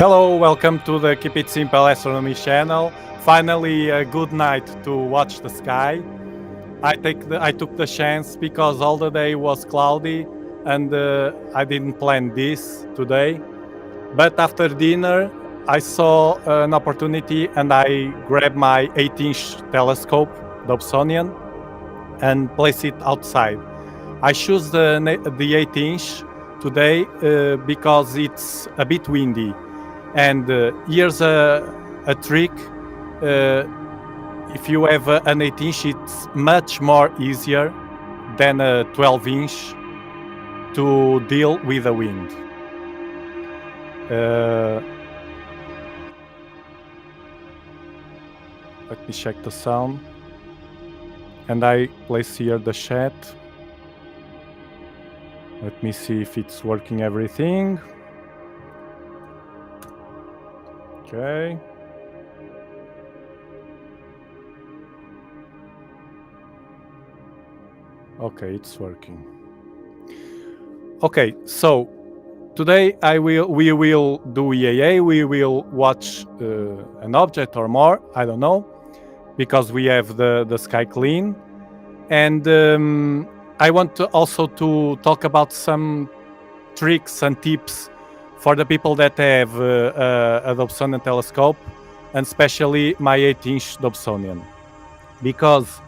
Hello, welcome to the Keep It Simple Astronomy channel. Finally, a good night to watch the sky. I took the chance because all the day was cloudy and I didn't plan this today. But after dinner, I saw an opportunity and I grabbed my 8-inch telescope, Dobsonian, and placed it outside. I choose the 8-inch today because it's a bit windy. And here's a trick. If you have an 8-inch, it's much more easier than a 12-inch to deal with the wind. Let me check the sound. And I place here the chat. Let me see if it's working everything. Okay. Okay, it's working. Okay, so today we will do EAA. We will watch an object or more. I don't know, because we have the sky clean, and I want to also to talk about some tricks and tips for the people that have a Dobsonian telescope, and especially my 8-inch Dobsonian, because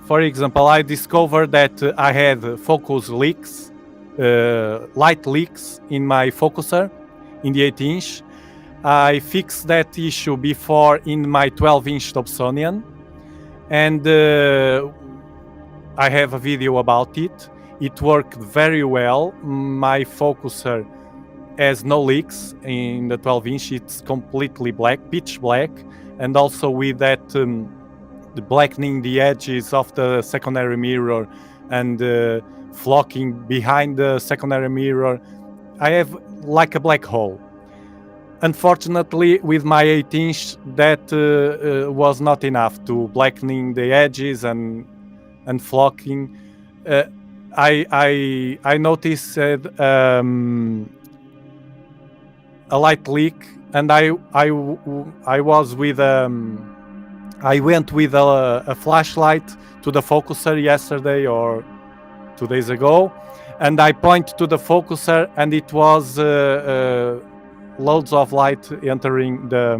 for example, I discovered that I had focus leaks, light leaks in my focuser in the 8-inch. I fixed that issue before in my 12-inch Dobsonian, and I have a video about it. It worked very well. My focuser has no leaks in the 12-inch. It's completely black, pitch black, and also with that the blackening the edges of the secondary mirror and flocking behind the secondary mirror. I have like a black hole. Unfortunately, with my 8-inch, that was not enough to blackening the edges and flocking. I noticed a light leak, and I was with I went with a flashlight to the focuser yesterday or 2 days ago, and I point to the focuser, and it was loads of light entering the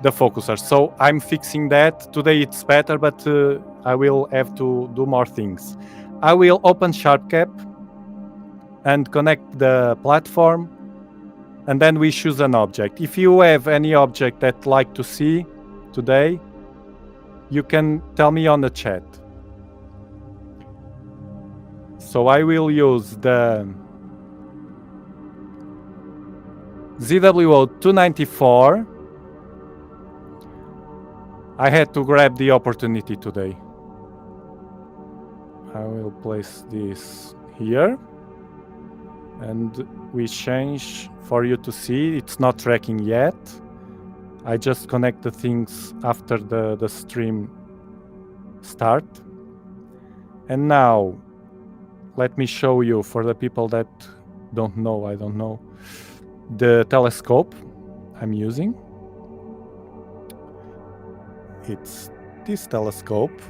focuser. So I'm fixing that. Today it's better, but I will have to do more things. I will open SharpCap and connect the platform, and then we choose an object. If you have any object that like to see today, you can tell me on the chat. So I will use the ZWO 294. I had to grab the opportunity today. I will place this here, and we change for you to see. It's not tracking yet. I just connect the things after the stream start. And now, let me show you, for the people that don't know, I don't know, the telescope I'm using. It's this telescope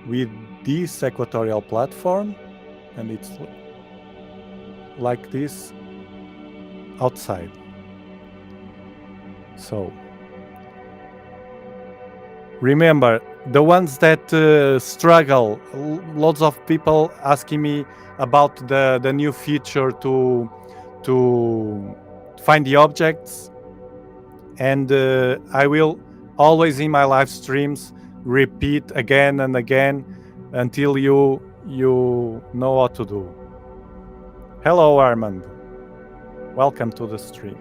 with this equatorial platform, and it's like this outside. So remember, the ones that struggle, lots of people asking me about the new feature to find the objects, and I will always in my live streams repeat again and again until you know what to do. Hello, Armand. Welcome to the stream.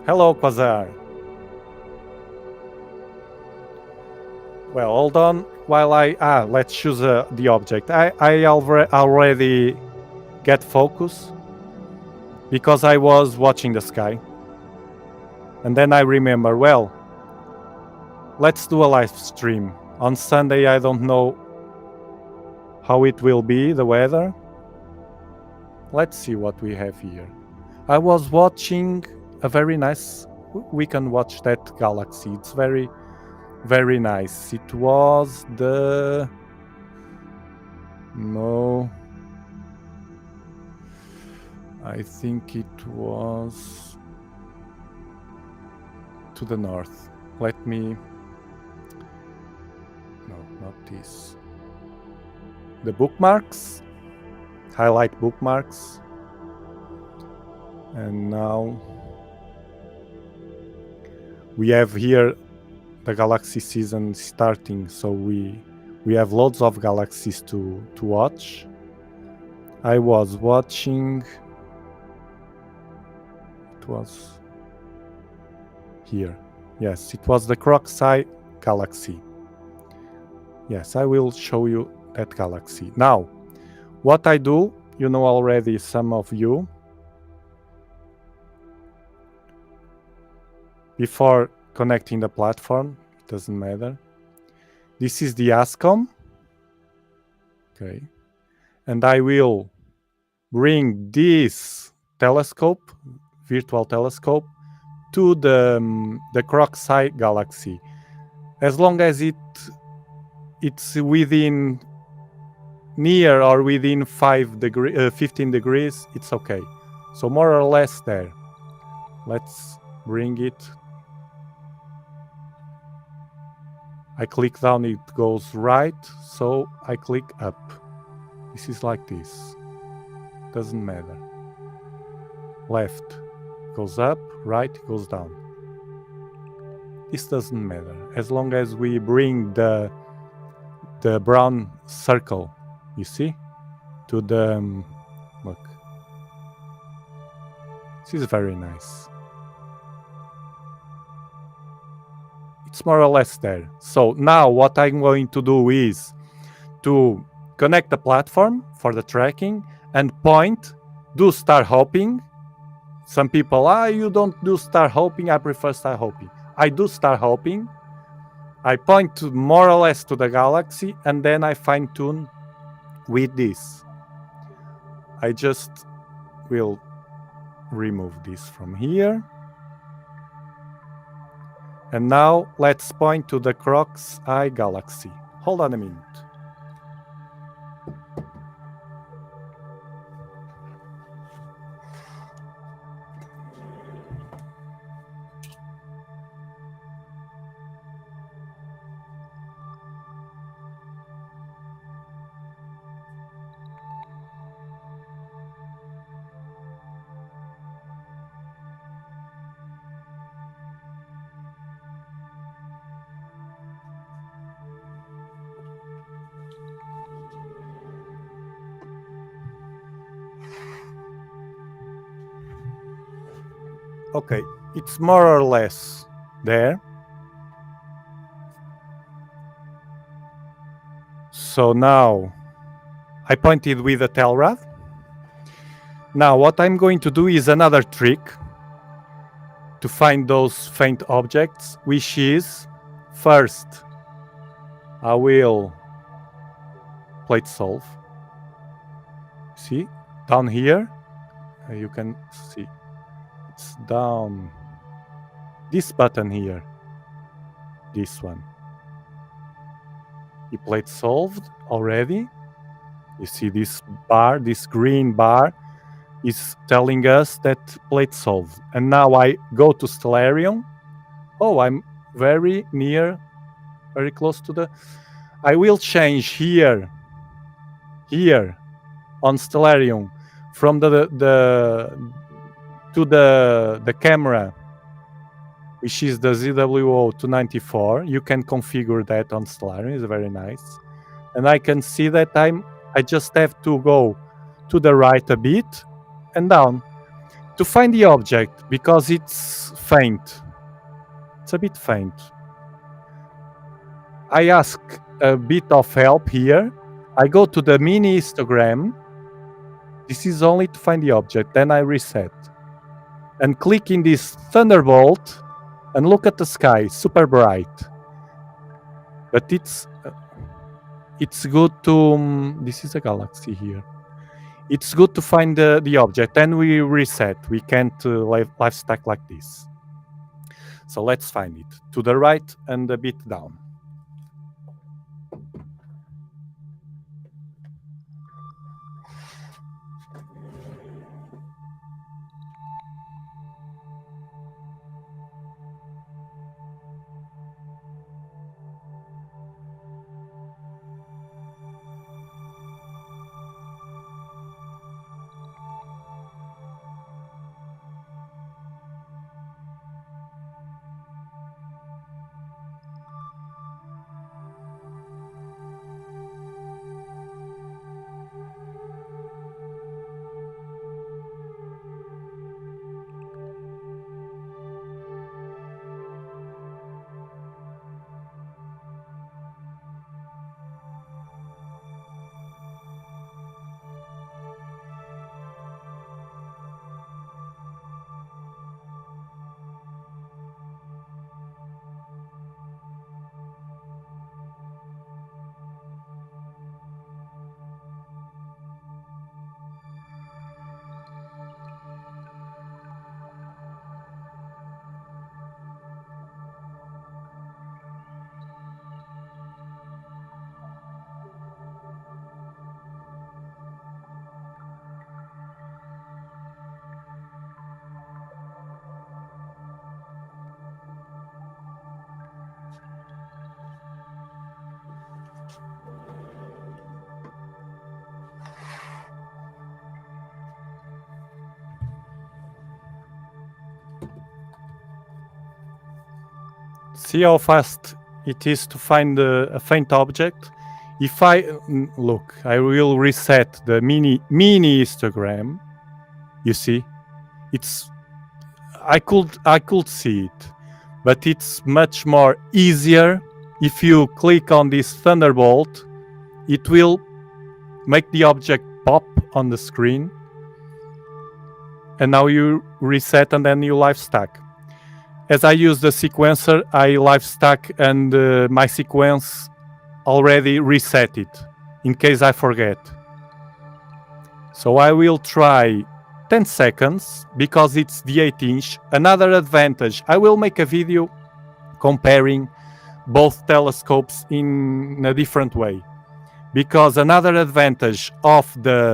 Hello, Quasar. Well, hold on while let's choose the object. I already get focus because I was watching the sky. And then I remember, well, let's do a live stream. On Sunday, I don't know how it will be, the weather. let's see what we have here. I was watching a very nice. We can watch that galaxy. It's very, very nice. It was the. No. I think it was to the north. Let me. No, not this. The bookmarks. Highlight bookmarks. And now we have here the galaxy season starting, so we have loads of galaxies to watch. I was watching. It was here. Yes, it was the Croc galaxy. Yes, I will show you that galaxy. Now, what I do, you know already, some of you. Before connecting the platform, it doesn't matter. This is the ASCOM. Okay. And I will bring this telescope, virtual telescope, to the Croc galaxy. As long as it's within near or within 15 degrees, it's okay. So more or less there. Let's bring it. I click down, it goes right, so I click up. This is like this. Doesn't matter. Left goes up, right goes down. This doesn't matter. As long as we bring the brown circle, you see, to the look. This is very nice. It's more or less there. So now what I'm going to do is to connect the platform for the tracking and point, do star hopping. Some people, you don't do star hopping, I prefer star hopping. I do star hopping. I point to more or less to the galaxy, and then I fine tune with this. I just will remove this from here. And now let's point to the Croc's Eye galaxy. Hold on a minute. Okay, it's more or less there. So now I pointed with the tail rod. Now what I'm going to do is another trick to find those faint objects, which is first I will plate solve. See, down here, you can see it's down this button here, this one. You plate solved already. You see this bar, this green bar is telling us that plate solved. And now I go to Stellarium. Oh, I'm very near, very close to the... I will change here on Stellarium from the camera, which is the ZWO294. You can configure that on Stellarium. It's very nice. And I can see that I just have to go to the right a bit and down to find the object, because it's faint. It's a bit faint. I ask a bit of help here. I go to the mini histogram. This is only to find the object. Then I reset and click in this thunderbolt and look at the sky, super bright. But it's good to... this is a galaxy here. it's good to find the object, and we reset. We can't live stack like this. So let's find it to the right and a bit down. See how fast it is to find a faint object. If I look, I will reset the mini histogram. You see, it's I could see it, but it's much more easier if you click on this thunderbolt. It will make the object pop on the screen, and now you reset and then you live stack. As I use the sequencer, I live stack and my sequence already reset it in case I forget. So I will try 10 seconds because it's the 8-inch. Another advantage, I will make a video comparing both telescopes in a different way. Because another advantage of the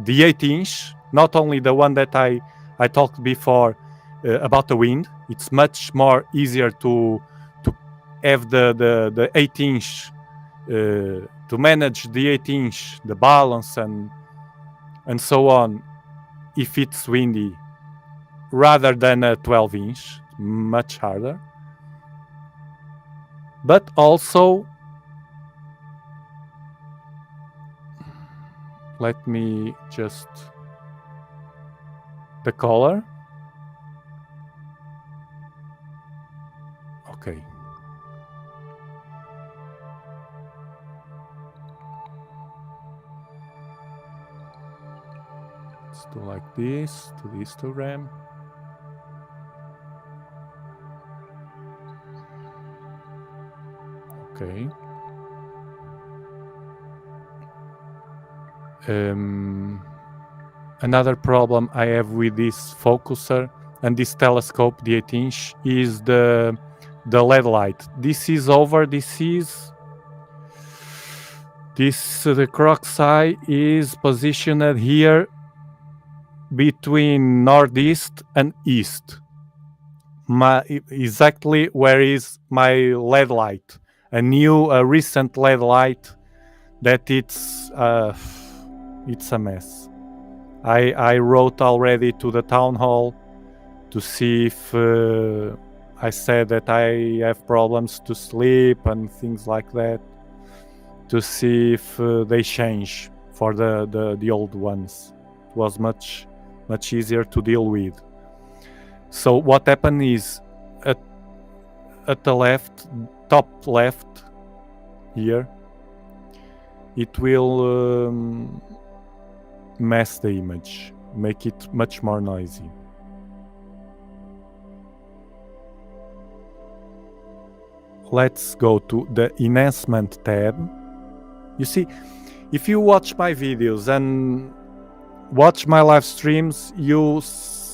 8-inch, not only the one that I talked before about the wind, it's much more easier to have the 8-inch, to manage the 8-inch, the balance and so on, if it's windy, rather than a 12-inch, much harder. But also, let me just the color. Okay. Let's do like this to the histogram. Okay. Another problem I have with this focuser and this telescope, the 8-inch, is the LED light. This is over. The Croc's eye is positioned here between northeast and east. Exactly where is my LED light? A recent LED light that it's a mess. I wrote already to the town hall to see if I said that I have problems to sleep and things like that, to see if they change for the old ones. It was much easier to deal with. So what happened is at the left, top left here, it will mess the image, make it much more noisy. Let's go to the enhancement tab. You see, if you watch my videos and watch my live streams, you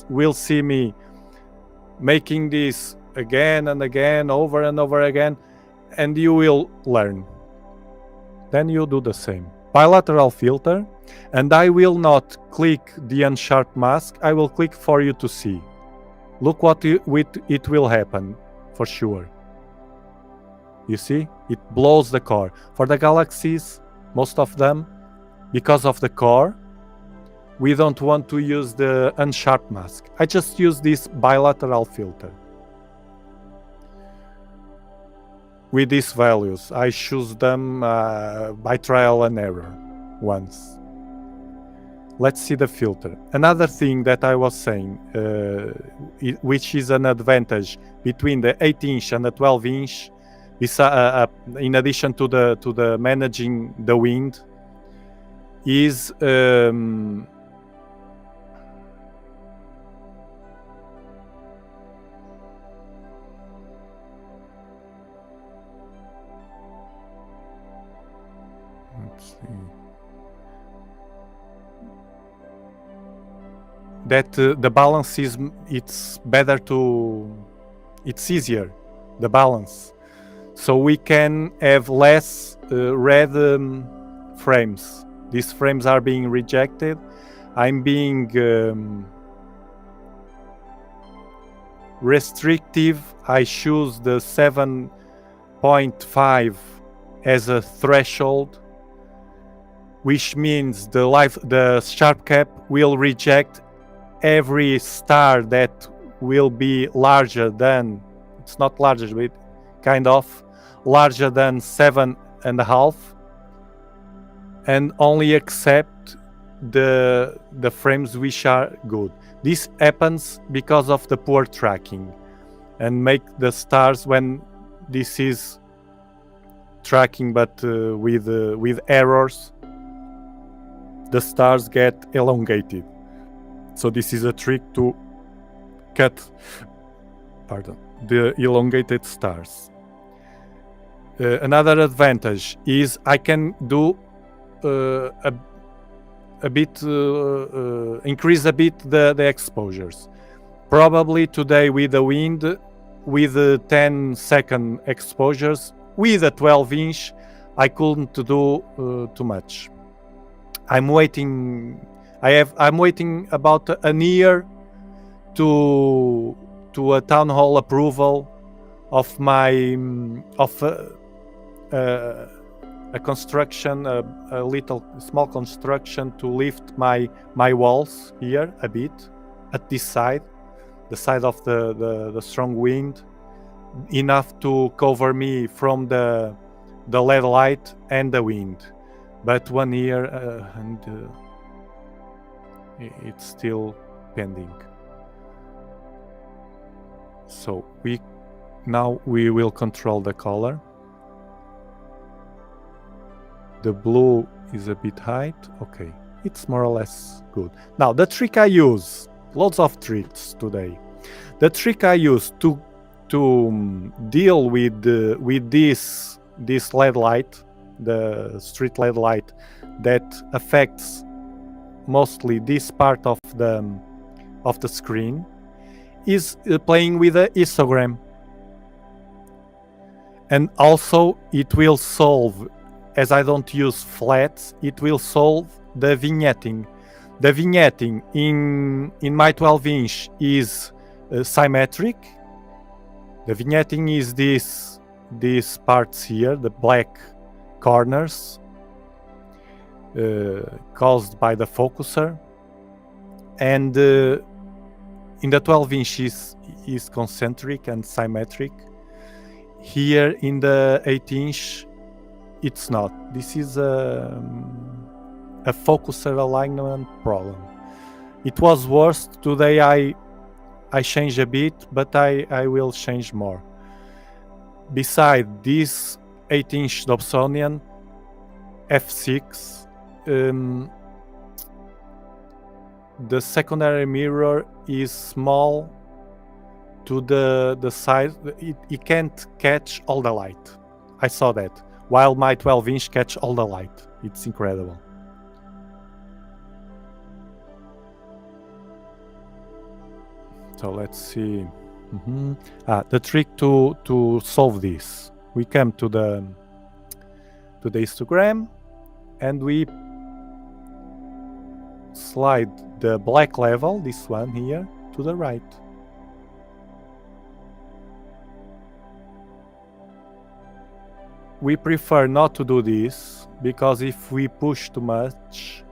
will see me making this again and again, over and over again, and you will learn. Then you do the same. Bilateral filter, and I will not click the unsharp mask, I will click for you to see. Look what it will happen, for sure. You see? It blows the core. For the galaxies, most of them, because of the core, we don't want to use the unsharp mask. I just use this bilateral filter. With these values, I choose them by trial and error once. Let's see the filter. Another thing that I was saying, which is an advantage between the 8-inch and the 12-inch, in addition to the managing the wind, is let's see. That the balance is, it's better to, it's easier, the balance. So we can have less red frames. These frames are being rejected. I'm being restrictive. I choose the 7.5 as a threshold, which means the sharp cap will reject every star that will be larger than, it's not larger, but kind of larger than 7.5, and only accept the frames which are good. This happens because of the poor tracking, and make the stars, when this is tracking but with errors, the stars get elongated. So this is a trick to cut, the elongated stars. Another advantage is I can do a bit, increase a bit the exposures. Probably today with the wind, with the 10-second exposures, with a 12-inch, I couldn't do too much. I'm waiting about a year to a town hall approval of my a construction, a little small construction to lift my walls here a bit at this side, the side of the strong wind, enough to cover me from the LED light and the wind. But 1 year and it's still pending. So now we will control the color. The blue is a bit high. Okay, it's more or less good. Now the trick I use, lots of tricks today. The trick I use to deal with this LED light, the street LED light, that affects mostly this part of the screen, is playing with the histogram. And also it will solve, as I don't use flats, it will solve the vignetting. The vignetting in my 12-inch is symmetric. The vignetting is these parts here, the black corners, caused by the focuser. And in the 12-inch is concentric and symmetric. Here in the 8-inch, it's not. This is a focuser alignment problem. It was worse. Today I changed a bit, but I will change more. Beside this 8-inch Dobsonian f6, the secondary mirror is small to the side. It can't catch all the light. I saw that. While my 12-inch catch all the light. It's incredible. So let's see. The trick to solve this. We come to the histogram and we slide the black level, this one here, to the right. We prefer not to do this because if we push too much,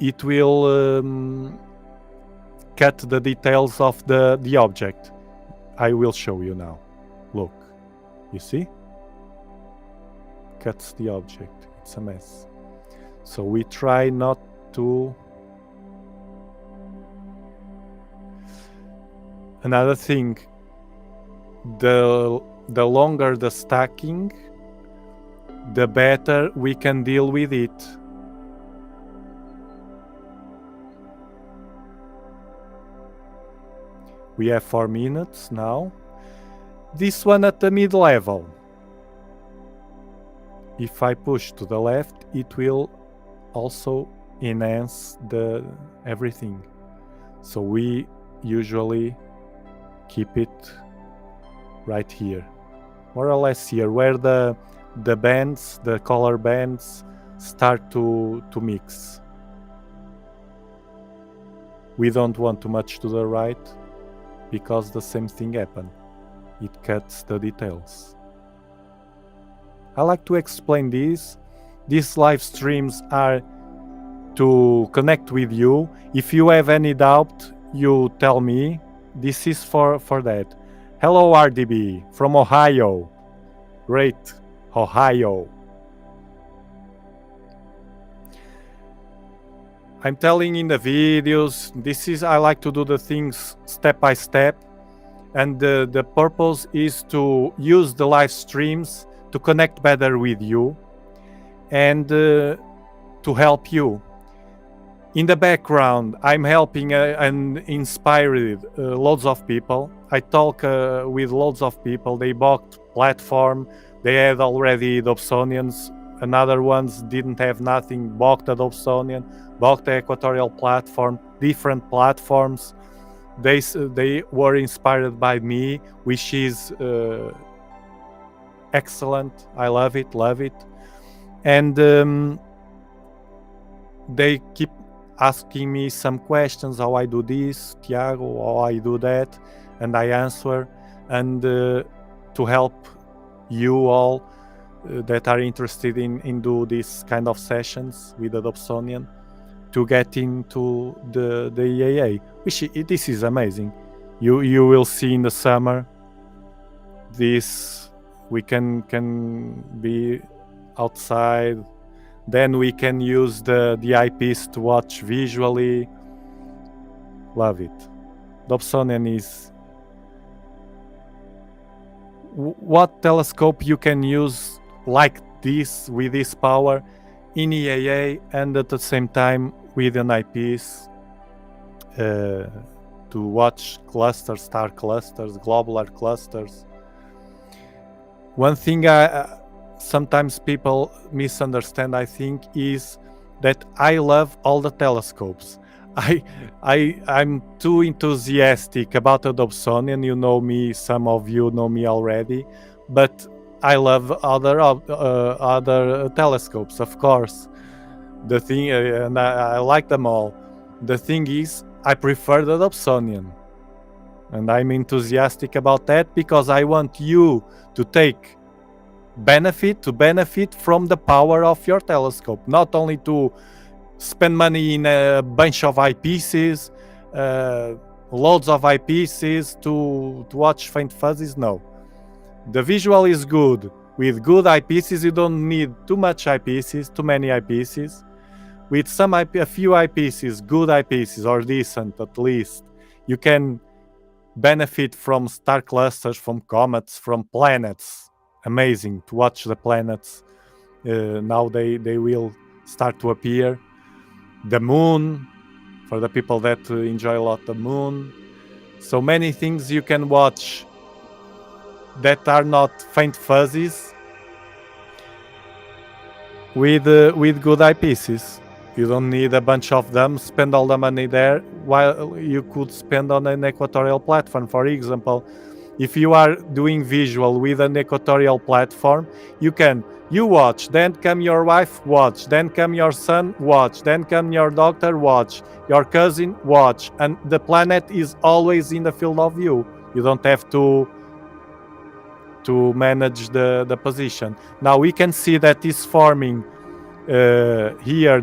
it will cut the details of the object. I will show you now. Look, you see? Cuts the object. It's a mess. So we try not to. Another thing, the longer the stacking, the better we can deal with it. We have 4 minutes now. This one at the mid-level. If I push to the left, it will also enhance everything. So we usually keep it right here, more or less here, where the bands, the color bands, start to mix. We don't want too much to the right because the same thing happens. It cuts the details. I like to explain this. These live streams are to connect with you. If you have any doubt, you tell me. This is for that. Hello RDB from Ohio. Great, Ohio. I'm telling in the videos, I like to do the things step by step, and the purpose is to use the live streams to connect better with you and to help you. In the background, I'm helping and inspired loads of people. I talk with loads of people. They bought platform. They had already Dobsonians. Another ones didn't have nothing, bought a Dobsonian, bought the Equatorial platform, different platforms. They were inspired by me, which is excellent. I love it. And they keep asking me some questions, how I do this, Tiago, how I do that, and I answer, and to help you all that are interested in do this kind of sessions with the Dobsonian to get into the EAA, which this is amazing. You will see in the summer. This we can be outside. Then we can use the eyepiece to watch visually. Love it. Dobsonian is what telescope you can use like this with this power in EAA and at the same time with an eyepiece to watch clusters, star clusters, globular clusters. One thing sometimes people misunderstand, I think, is that I love all the telescopes. I'm too enthusiastic about the Dobsonian. You know me, some of you know me already, but I love other telescopes, of course. The thing, and I like them all. The thing is, I prefer the Dobsonian, and I'm enthusiastic about that because I want you to benefit from the power of your telescope, not only to spend money in a bunch of eyepieces, loads of eyepieces to watch faint fuzzies. No, the visual is good. With good eyepieces, you don't need too many eyepieces. With a few eyepieces, good eyepieces or decent at least, you can benefit from star clusters, from comets, from planets. Amazing to watch the planets. Now they will start to appear. The moon, for the people that enjoy a lot the moon. So many things you can watch that are not faint fuzzies with good eyepieces. You don't need a bunch of them, spend all the money there, while you could spend on an equatorial platform. For example, if you are doing visual with an equatorial platform, you watch, then come your wife, watch, then come your son, watch, then come your doctor, watch, your cousin, watch, and the planet is always in the field of view. You don't have to manage the position. Now we can see that is forming here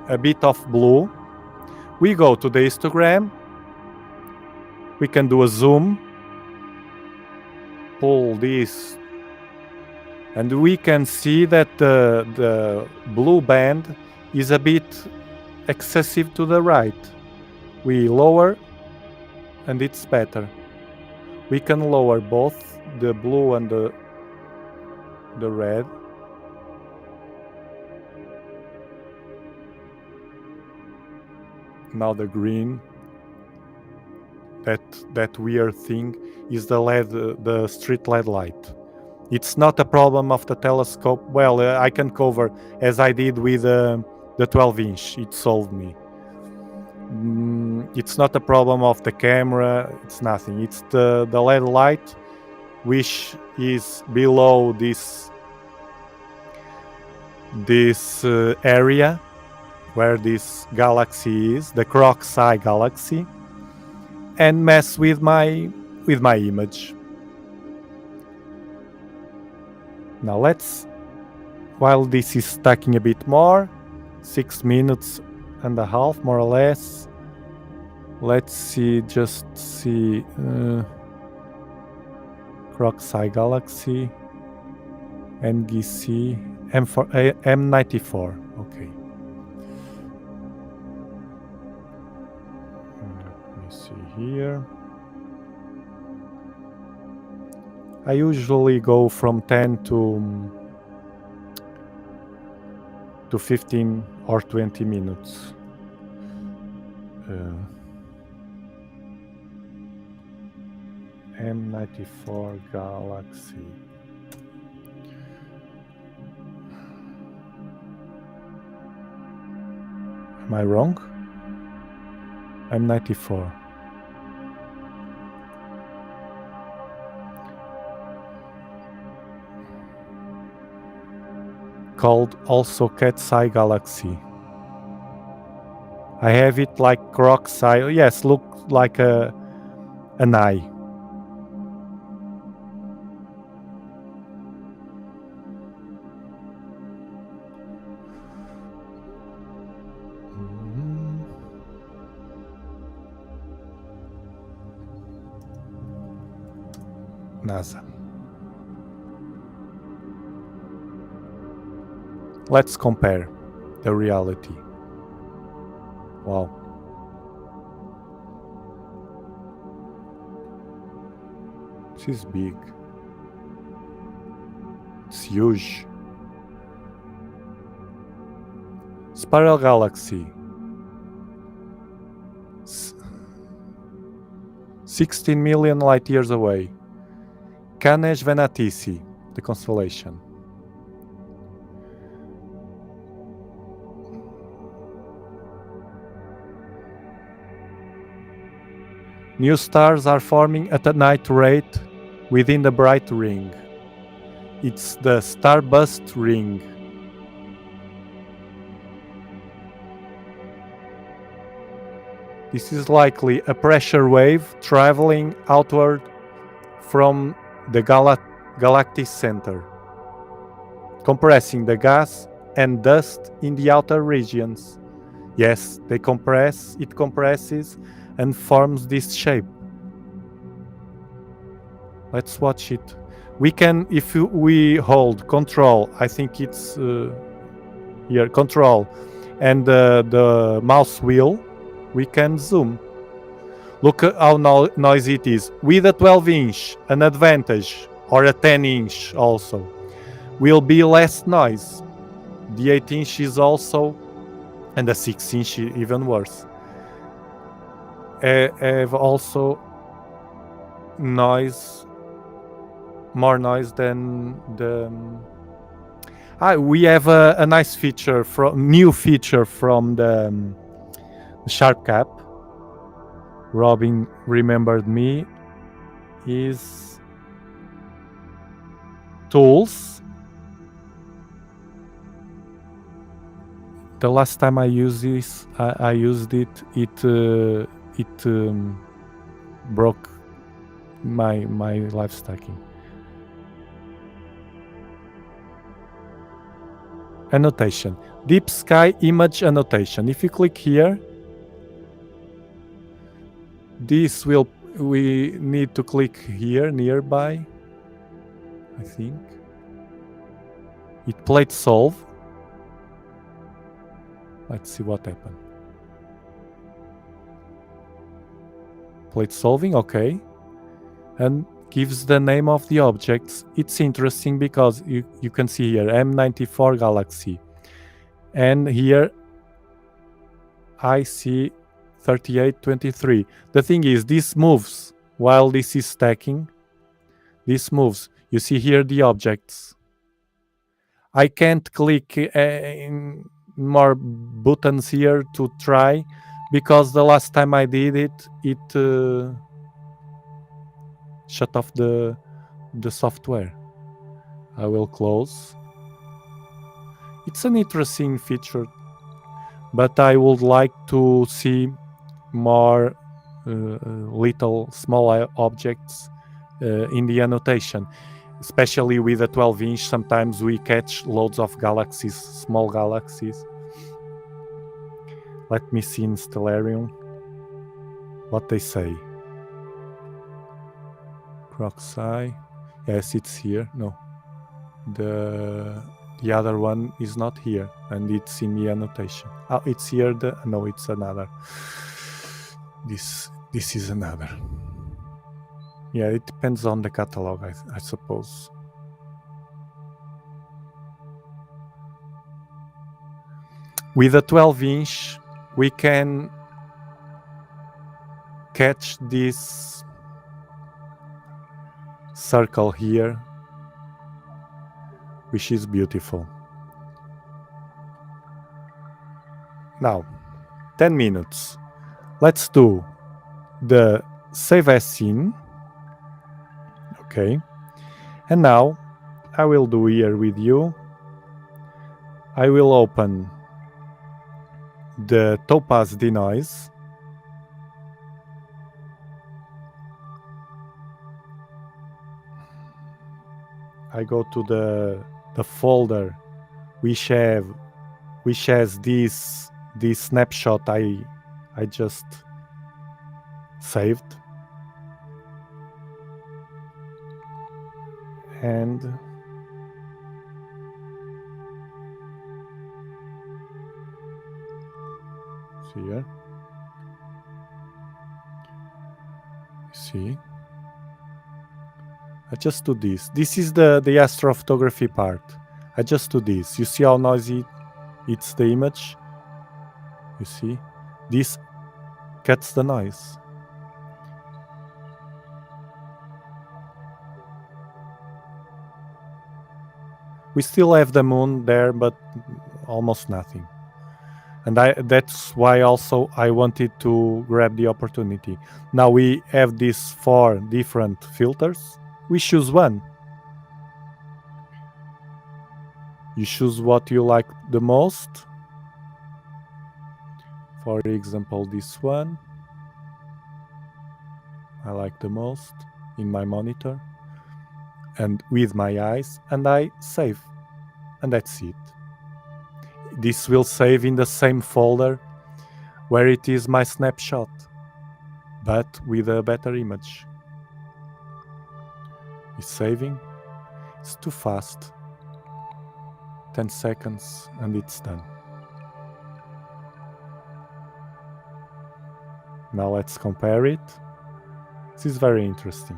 a bit of blue. We go to the histogram. We can do a zoom. Pull this, and we can see that the blue band is a bit excessive to the right. We lower, and it's better. We can lower both the blue and the red. Now the green. That weird thing is the street LED light. It's not a problem of the telescope. Well, I can cover as I did with the 12-inch. It solved me. It's not a problem of the camera. It's nothing. It's the LED light, which is below this area where this galaxy is, the Croc galaxy, and mess with my image. Now while this is stacking a bit more, 6 minutes and a half more or less, let's see Croc galaxy, NGC, M94, okay. Here I usually go from 10 to 15 or 20 minutes. M94 Galaxy. Am I wrong? M94. Called also Cat's Eye Galaxy. I have it like Croc's eye. Yes, look like an eye. NASA. Let's compare the reality. Wow. This is big. It's huge. Spiral Galaxy. 16 million light years away. Canes Venatici, the constellation. New stars are forming at a night rate within the bright ring. It's the starburst ring. This is likely a pressure wave traveling outward from the galactic center, compressing the gas and dust in the outer regions. Yes, it compresses and forms this shape. Let's watch it. We can, if we hold Control, I think it's here, Control, and the mouse wheel, we can zoom. Look at how noisy it is. With a 12-inch, an advantage, or a 10-inch also, will be less noise. The 8-inch is also, and the 6-inch even worse. Have also more noise than the... We have a nice feature, new feature from the Sharp Cap. Robin remembered me. Is tools. The last time I used this, I used it. It broke my live stacking. Annotation. Deep sky image annotation. If you click here, this will. We need to click here nearby. I think it played solve. Let's see what happened. Played solving, okay, and gives the name of the objects. It's interesting because you can see here M94 Galaxy, and here I see 3823. The thing is, this moves while this is stacking. This moves. You see here the objects. I can't click in more buttons here to try because the last time I did it, it shut off the software. I will close. It's an interesting feature, but I would like to see more little small objects in the annotation, especially with a 12-inch. Sometimes we catch loads of galaxies, small galaxies. Let me see in Stellarium what they say. Croc. Yes, it's here. No, the other one is not here, and it's in the annotation. Oh, it's here. No, it's another. This is another. Yeah, it depends on the catalog, I suppose. With a 12-inch, we can catch this circle here, which is beautiful. Now, 10 minutes. Let's do the save as scene. Okay. And now I will do here with you. I will open the Topaz denoise. I go to the folder which has this snapshot I just saved, and see here. See, I just do this. This is the astrophotography part. I just do this. You see how noisy it's the image? You see? This cuts the noise. We still have the moon there, but almost nothing. And that's why also I wanted to grab the opportunity. Now we have these 4 different filters. We choose one. You choose what you like the most. For example, this one I like the most in my monitor and with my eyes, and I save, and that's it. This will save in the same folder where it is my snapshot, but with a better image. It's saving. It's too fast. 10 seconds and it's done. Now let's compare it. This is very interesting.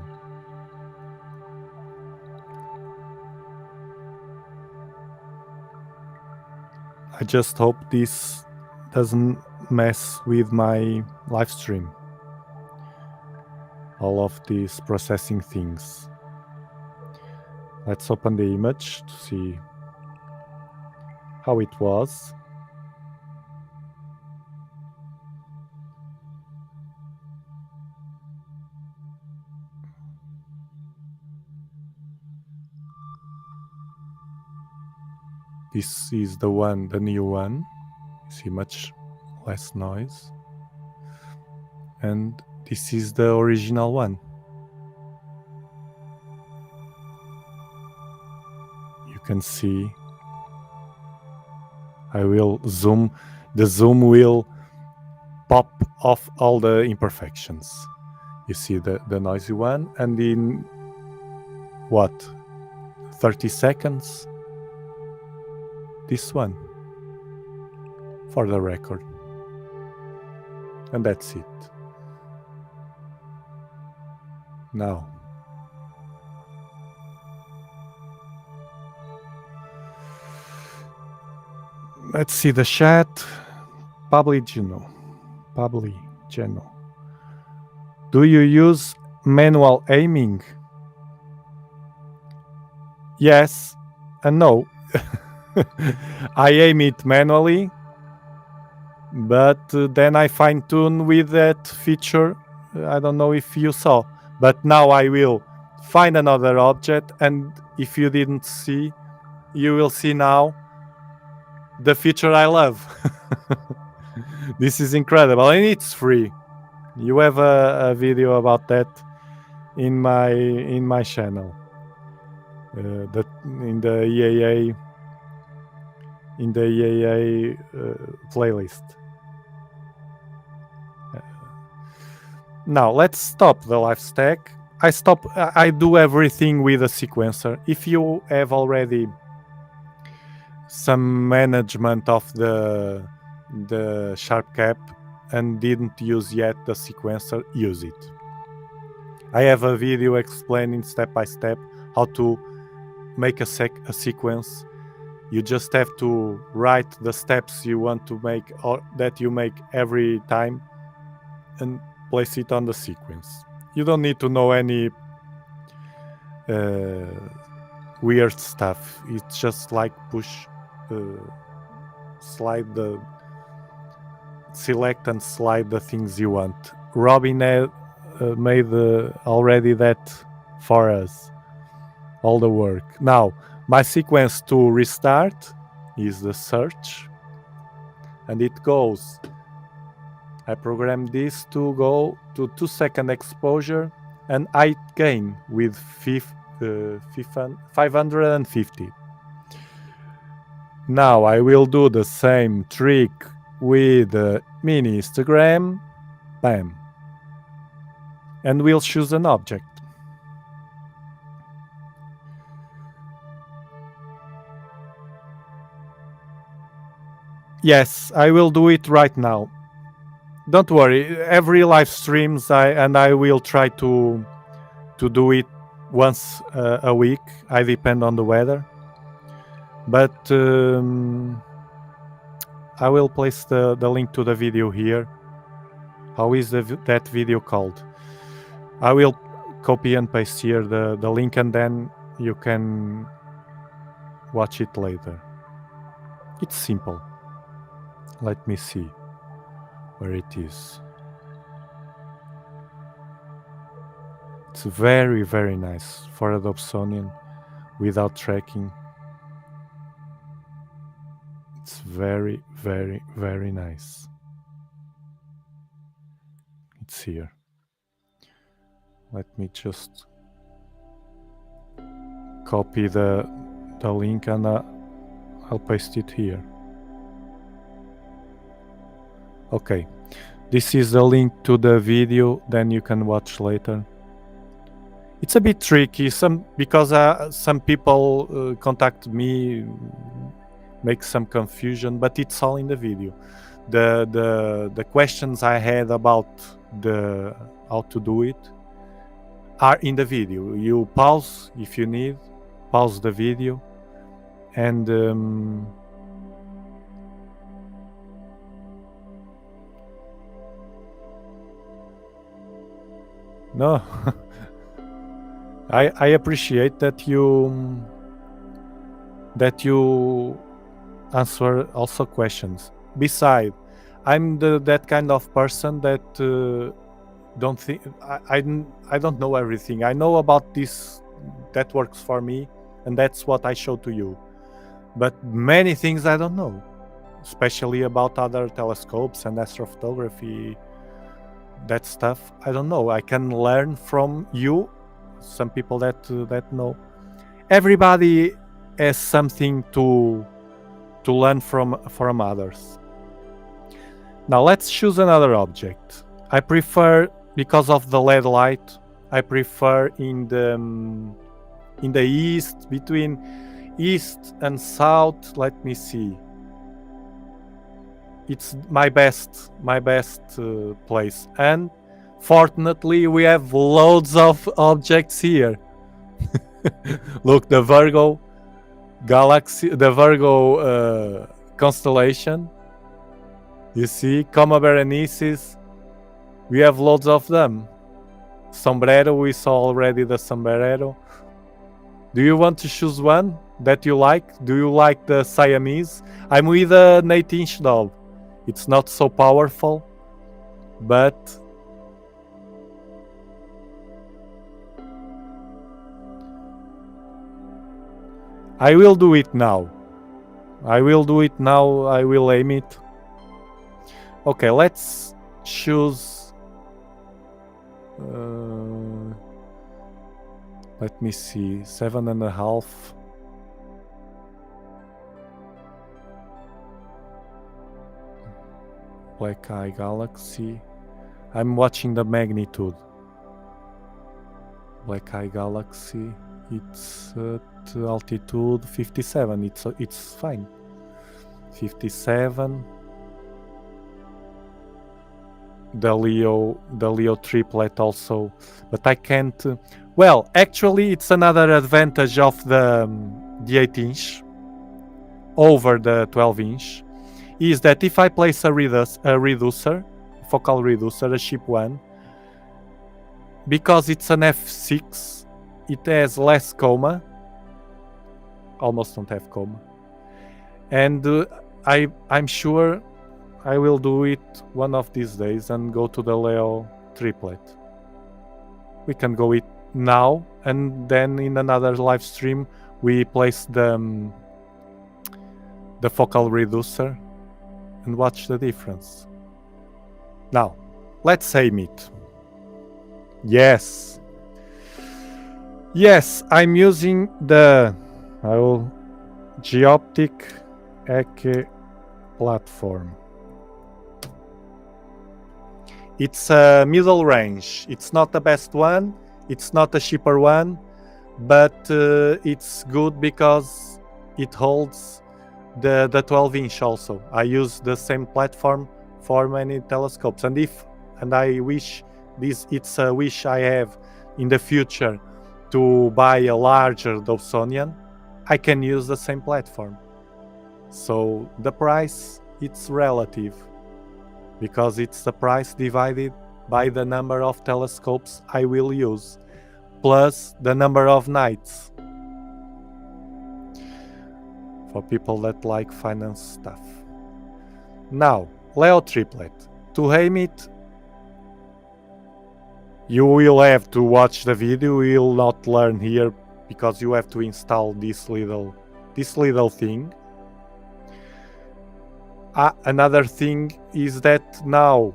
I just hope this doesn't mess with my live stream. All of these processing things. Let's open the image to see how it was. This is the one, the new one. You see much less noise. And this is the original one. You can see. I will zoom. The zoom will pop off all the imperfections. You see the noisy one, and in what, 30 seconds, this one, for the record. And that's it. Now, let's see the chat. Publigeno. Do you use manual aiming? Yes and no. I aim it manually, but then I fine tune with that feature. I don't know if you saw, but now I will find another object, and if you didn't see, you will see now the feature I love. This is incredible, and it's free. You have a video about that in my channel, that in the EAA playlist. Now let's stop the live stack. I do everything with a sequencer. If you have already some management of the sharp cap and didn't use yet the sequencer, use it. I have a video explaining step by step how to make a sequence. You just have to write the steps you want to make, or that you make every time, and place it on the sequence. You don't need to know any weird stuff. It's just like select and slide the things you want. Robin had made already that for us, all the work. Now, my sequence to restart is the search, and it goes. I programmed this to go to 2-second exposure, and I gain with 550. Now I will do the same trick with mini histogram, bam, and we'll choose an object. Yes, I will do it right now. Don't worry, every live streams I will try to do it once a week. I depend on the weather, but I will place the link to the video here. How is that video called? I will copy and paste here the link, and then you can watch it later. It's simple. Let me see where it is. It's very, very nice for a Dobsonian without tracking. It's very, very, very nice. It's here. Let me just copy the link, and I'll paste it here. Okay, this is the link to the video, then you can watch later. It's a bit tricky, because some people contact me, make some confusion, but it's all in the video. The questions I had about how to do it are in the video. You pause if you need, pause the video, and no. I appreciate that you answer also questions. Besides, I'm that kind of person that don't think I don't know everything. I know about this that works for me, and that's what I show to you. But many things I don't know, especially about other telescopes and astrophotography. That stuff I don't know. I can learn from you, some people that know. Everybody has something to learn from others. Now let's choose another object. I prefer, because of the LED light, I prefer in the east, between east and south. Let me see. It's my best place, and fortunately we have loads of objects here. Look, the Virgo galaxy, the Virgo constellation. You see, Coma Berenices. We have loads of them. Sombrero, we saw already the Sombrero. Do you want to choose one that you like? Do you like the Siamese? I'm with an 8-inch Dob. It's not so powerful, but I will do it now. I will aim it. Okay, let's choose. Let me see, 7.5. Black Eye Galaxy. I'm watching the magnitude. Black Eye Galaxy. It's at altitude 57. It's fine. 57. The Leo triplet also, but I can't. Well, actually, it's another advantage of the 8-inch over the 12-inch. Is that if I place a reducer, focal reducer, a cheap one, because it's an f6, it has less coma, almost don't have coma, and I'm sure I will do it one of these days and go to the Leo triplet. We can go it now, and then in another live stream we place the focal reducer and watch the difference. Now, let's aim it. Yes, I'm using the Geoptic Eke platform. It's a middle range. It's not the best one. It's not a cheaper one, but it's good because it holds the 12-inch also. I use the same platform for many telescopes, and I wish it's a wish I have in the future to buy a larger Dobsonian, I can use the same platform. So the price, it's relative, because it's the price divided by the number of telescopes I will use, plus the number of nights. For people that like finance stuff. Now, Leo triplet. To aim it, you will have to watch the video. You will not learn here because you have to install this little thing. Another thing is that now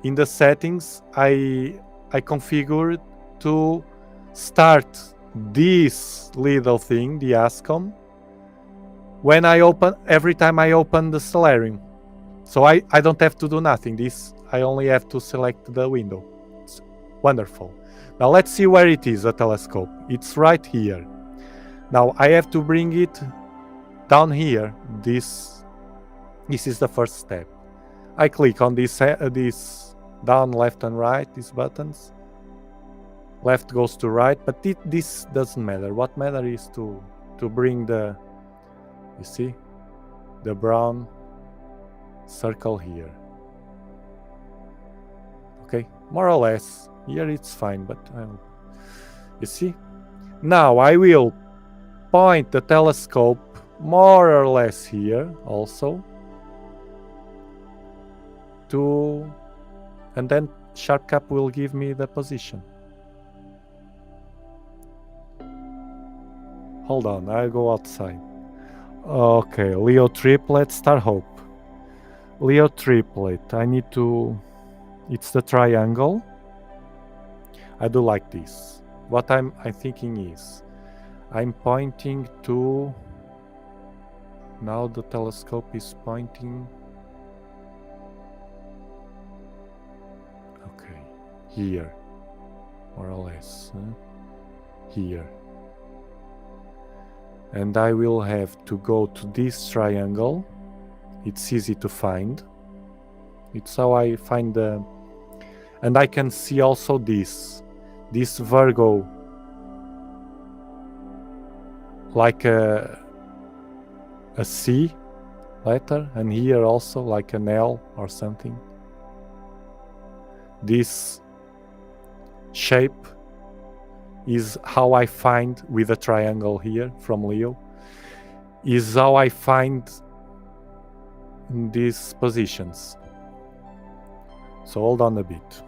in the settings I configured to start this little thing, the ASCOM, when every time I open the Stellarium. So I don't have to do nothing. I only have to select the window. It's wonderful. Now let's see where it is, the telescope. It's right here. Now I have to bring it down here. This is the first step. I click on this down, left and right, these buttons. Left goes to right, but this doesn't matter. What matters is to bring the, you see, the brown circle here. Okay, more or less. Here it's fine, but you see? Now I will point the telescope more or less here also. And then sharp cap will give me the position. Hold on, I'll go outside. Okay, Leo triplet, Star Hope. Leo triplet, I need to... It's the triangle. I do like this. What I'm thinking is, I'm pointing to... Now the telescope is pointing... Okay, here, more or less. Here. And I will have to go to this triangle. It's easy to find. It's how I find the... And I can see also this Virgo, like a C letter, and here also like an L or something. This shape is how I find, with a triangle here from Leo, is how I find these positions. So hold on a bit.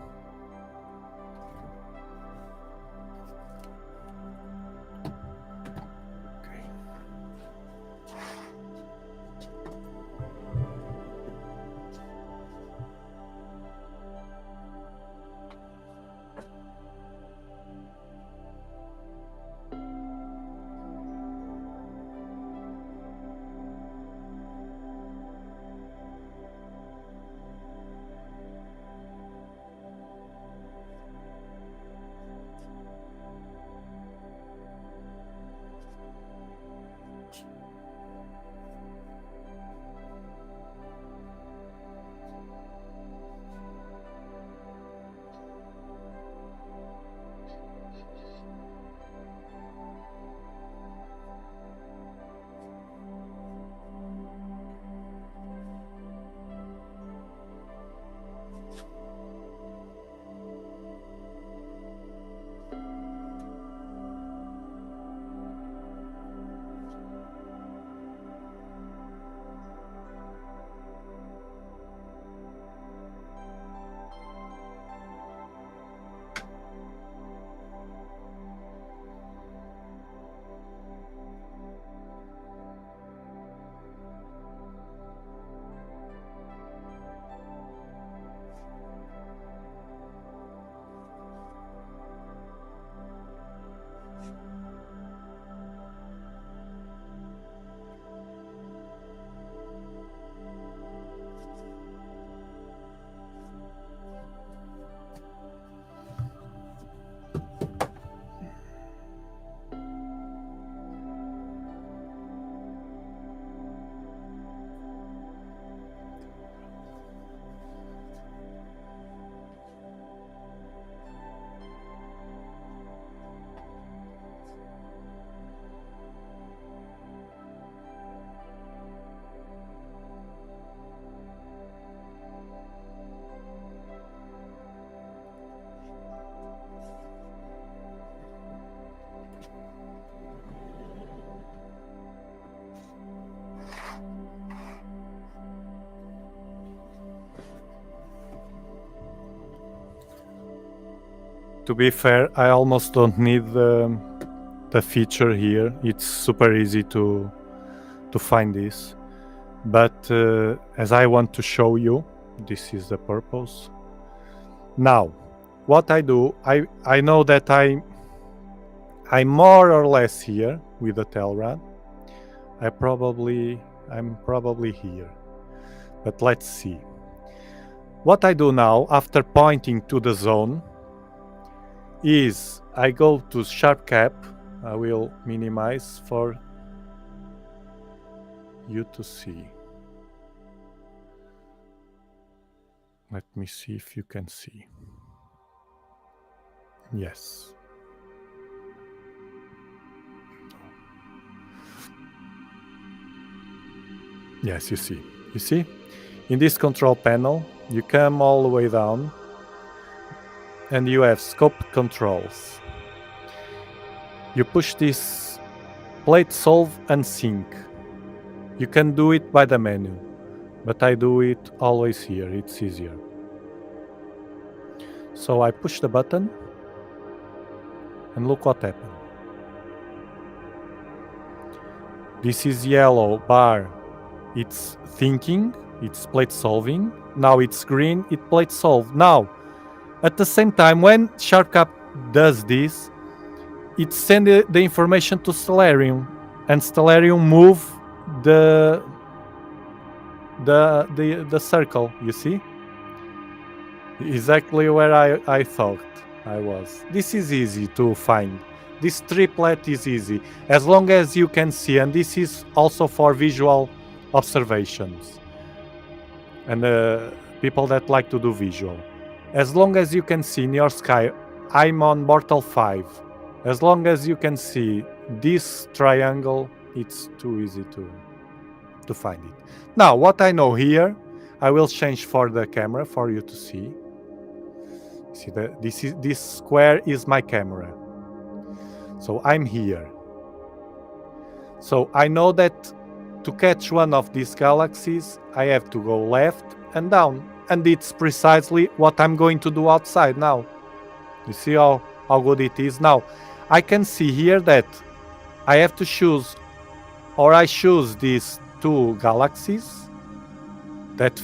To be fair, I almost don't need the feature here. It's super easy to find this. But as I want to show you, this is the purpose. Now, what I do, I know that I'm more or less here with the tail rod. I'm probably here. But let's see. What I do now, after pointing to the zone, is I go to sharp cap. I will minimize for you to see. Let me see if you can see. Yes. Yes, you see. You see? In this control panel, you come all the way down and you have scope controls. You push this plate solve and sync. You can do it by the menu, but I do it always here. It's easier. So I push the button and look what happened. This is yellow bar. It's thinking, it's plate solving. Now it's green, it plate solve. Now, at the same time, when SharpCap does this, it sends the information to Stellarium, and Stellarium move the the circle. You see, exactly where I thought I was. This is easy to find. This triplet is easy as long as you can see, and this is also for visual observations and people that like to do visual. As long as you can see in your sky, I'm on Mortal 5. As long as you can see this triangle, it's too easy to find it. Now, what I know here, I will change for the camera for you to see. See that this square is my camera. So I'm here. So I know that to catch one of these galaxies, I have to go left and down. And it's precisely what I'm going to do outside now. You see how good it is? Now, I can see here that I have to choose, or I choose these two galaxies that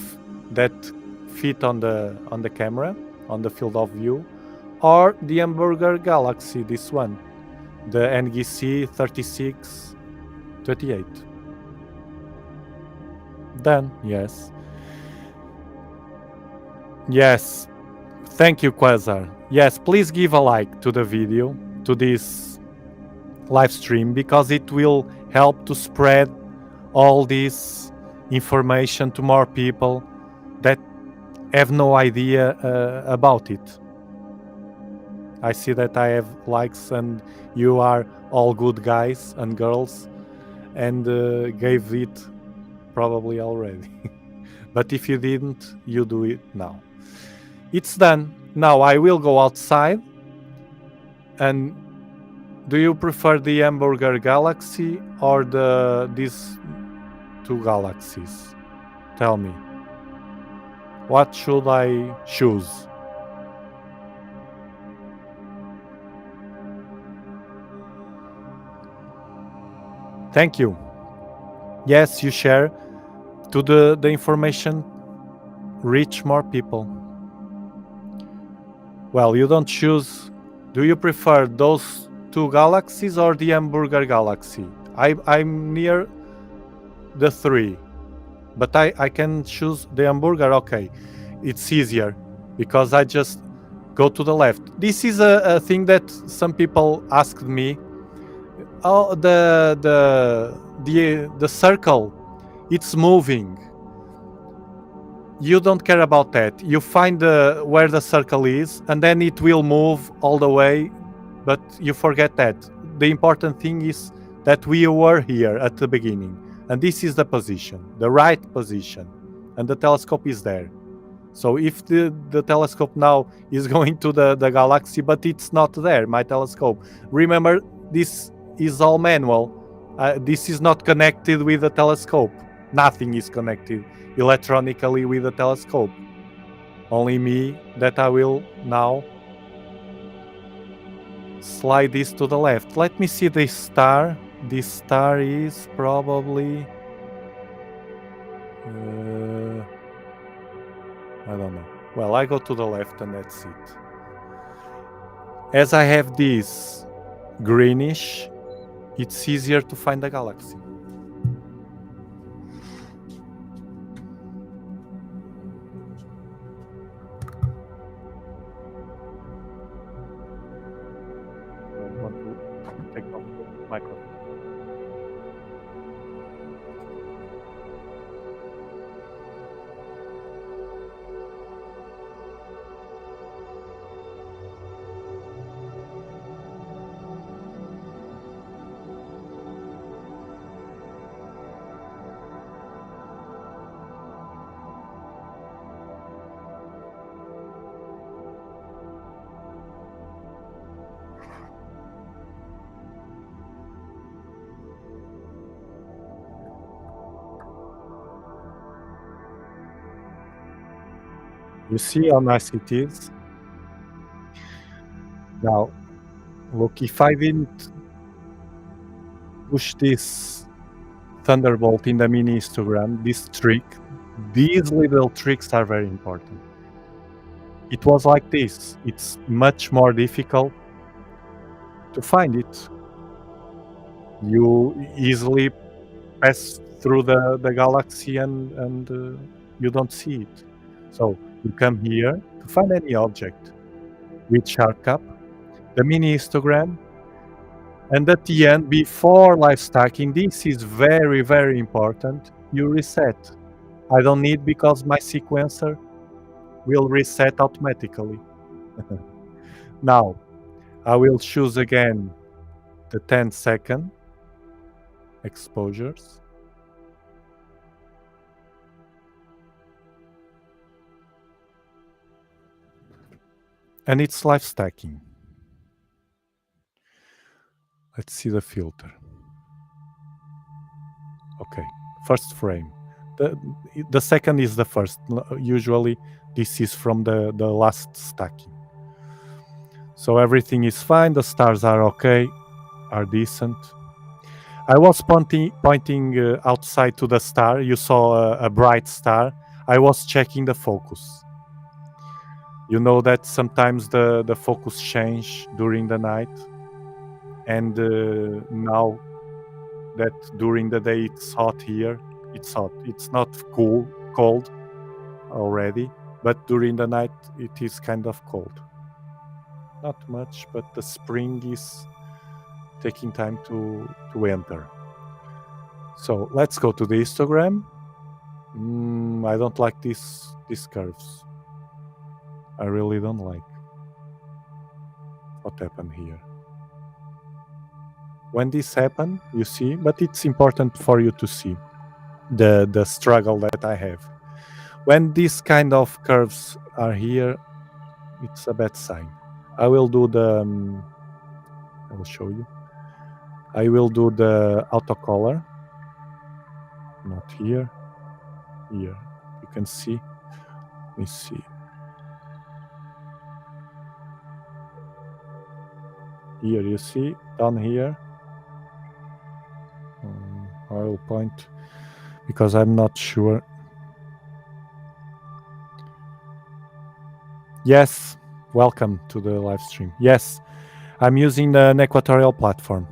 fit on the camera, on the field of view, or the Hamburger galaxy, this one, the NGC 3628. Done. Yes. Yes. Thank you, Quasar. Yes, please give a like to the video, to this live stream, because it will help to spread all this information to more people that have no idea about it. I see that I have likes, and you are all good guys and girls, and gave it probably already. But if you didn't, you do it now. It's done. Now I will go outside. And do you prefer the Hamburger galaxy or these two galaxies? Tell me. What should I choose? Thank you. Yes, you share to the information reach more people. Well, you don't choose. Do you prefer those two galaxies or the Hamburger galaxy? I'm near the three, but I can choose the Hamburger. Okay, it's easier because I just go to the left. This is a thing that some people asked me. Oh, the circle, it's moving. You don't care about that. You find where the circle is, and then it will move all the way, but you forget that. The important thing is that we were here at the beginning, and this is the position, the right position, and the telescope is there. So if the telescope now is going to the galaxy, but it's not there, my telescope. Remember, this is all manual. This is not connected with the telescope. Nothing is connected electronically with the telescope. Only me that I will now slide this to the left. Let me see this star. This star is probably I don't know. Well, I go to the left and that's it. As I have this greenish, it's easier to find the galaxy. I want to take off the microphone. You see how nice it is? Now, look, if I didn't push this Thunderbolt in the mini histogram, this trick, these little tricks are very important. It was like this. It's much more difficult to find it. You easily pass through the galaxy and you don't see it. So you come here to find any object with Sharp Cup, the mini histogram, and at the end, before live stacking, this is very, very important, you reset. I don't need because my sequencer will reset automatically. Now, I will choose again the 10-second exposures. And it's live stacking. Let's see the filter. Okay, first frame. The second is the first. Usually this is from the last stacking. So everything is fine, the stars are okay, are decent. I was pointing outside to the star. You saw a bright star. I was checking the focus. You know that sometimes the focus change during the night, and now that during the day it's hot here, it's hot. It's not cold already, but during the night it is kind of cold. Not much, but the spring is taking time to enter. So let's go to the histogram. I don't like these curves. I really don't like what happened here. When this happened, you see, but it's important for you to see the struggle that I have. When these kind of curves are here, it's a bad sign. I will do the, I will show you. I will do the autocolor, not here, here. You can see, let me see. Here, you see, down here. I will point because I'm not sure. Yes, welcome to the live stream. Yes, I'm using an equatorial platform.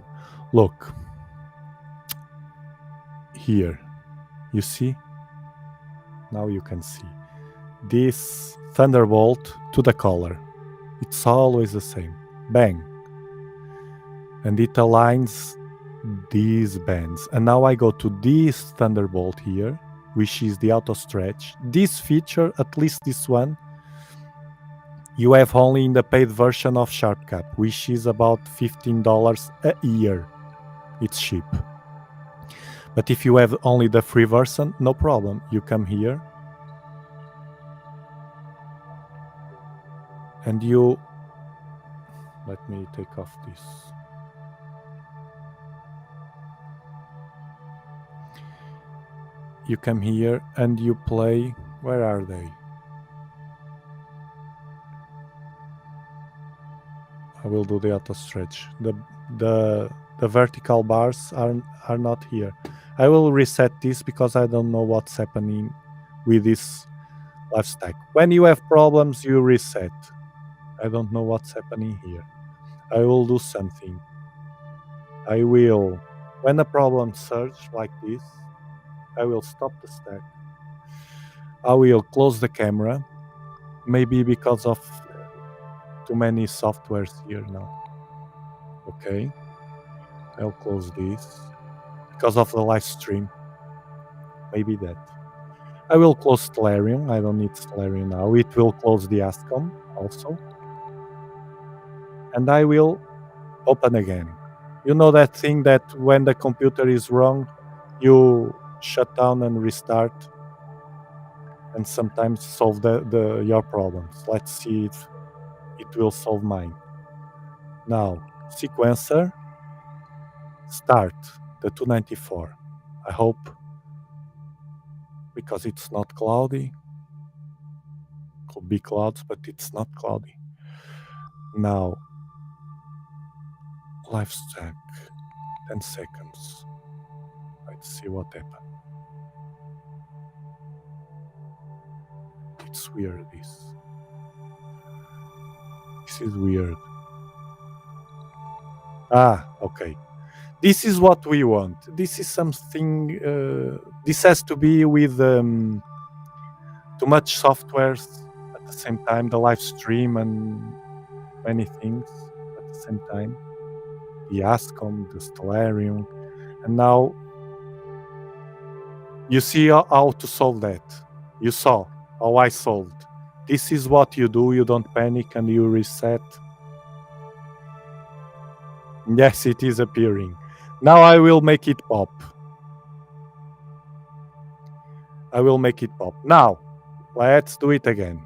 Look, here, you see? Now you can see. This Thunderbolt to the color. It's always the same. Bang. And it aligns these bands. And now I go to this Thunderbolt here, which is the auto stretch. This feature, at least this one, you have only in the paid version of SharpCap, which is about $15 a year. It's cheap. But if you have only the free version, no problem. You come here and you... Let me take off this. You come here and you play... Where are they? I will do the auto stretch. The vertical bars are not here. I will reset this because I don't know what's happening with this live stack. When you have problems, you reset. I don't know what's happening here. I will do something. I will, when a problem surge like this, I will stop the stack. I will close the camera, maybe because of too many softwares here now. Okay, I'll close this because of the live stream. Maybe that. I will close Stellarium. I don't need Stellarium now. It will close the ASCOM also. And I will open again. You know that thing that when the computer is wrong, you shut down and restart and sometimes solve your problems. Let's see if it will solve mine. Now, sequencer, start the 294. I hope, because it's not cloudy. Could be clouds, but it's not cloudy. Now, live stack, 10 seconds. Let's see what happened. It's weird, this. This is weird. Okay. This is what we want. This is something, this has to be with too much softwares at the same time, the live stream and many things at the same time. The Ascom, the Stellarium, and now you see how to solve that. You saw how I solved. This is what you do. You don't panic and you reset. Yes, it is appearing. Now I will make it pop. I will make it pop. Now, let's do it again.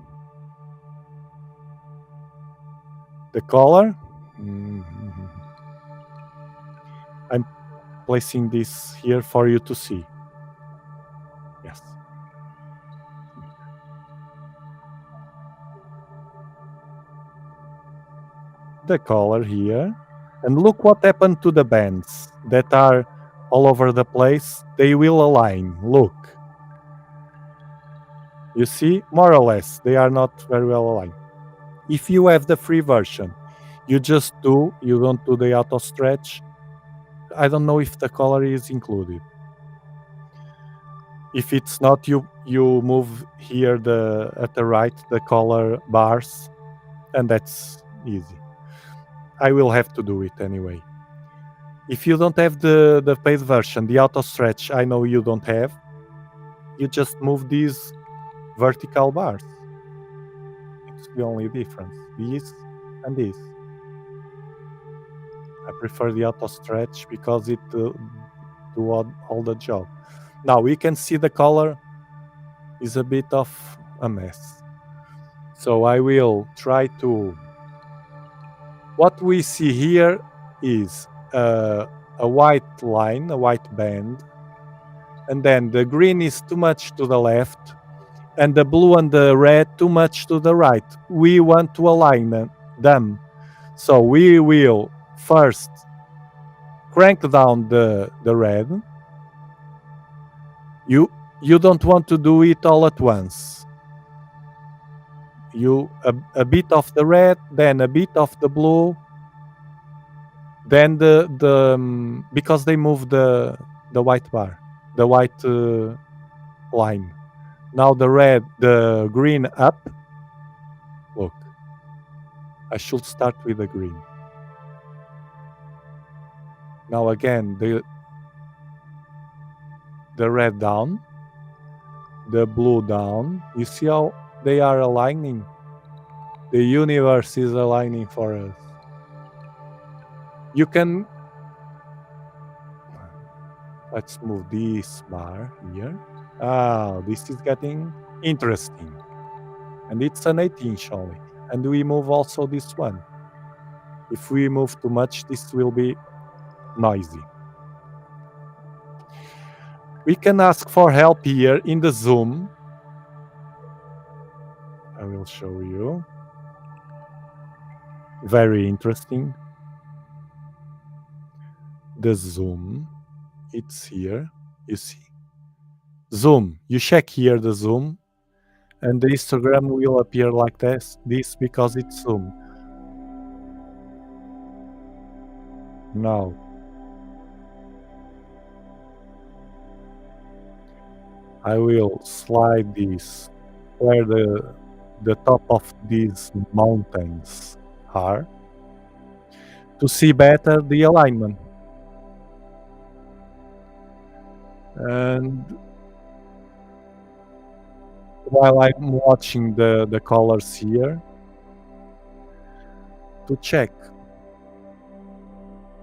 The color. I'm placing this here for you to see. Yes. The color here. And look what happened to the bands that are all over the place. They will align. Look. You see, more or less, they are not very well aligned. If you have the free version, you don't do the auto stretch. I don't know if the color is included. If it's not, you move here at the right the color bars, and that's easy. I will have to do it anyway. If you don't have the paid version, the auto stretch, I know you don't have. You just move these vertical bars. It's the only difference. This and this. I prefer the auto stretch because it do all the job. Now we can see the color is a bit of a mess. So I will try to. What we see here is a white line, a white band, and then the green is too much to the left, and the blue and the red too much to the right. We want to align them. So we will first crank down the red. You don't want to do it all at once. A bit of the red, then a bit of the blue, then the because they move the white bar, the white line. Now the green up. Look, I should start with the green. Now again the red down, the blue down. You see how they are aligning? The universe is aligning for us. You can. Let's move this bar here. This is getting interesting. And it's an 8-inch only. And we move also this one. If we move too much, this will be noisy. We can ask for help here in the zoom. I will show you. Very interesting. The zoom, it's here. You see? Zoom. You check here the zoom, and the histogram will appear like this because it's zoom. Now, I will slide this where the top of these mountains are to see better the alignment. And while I'm watching the colors here, to check,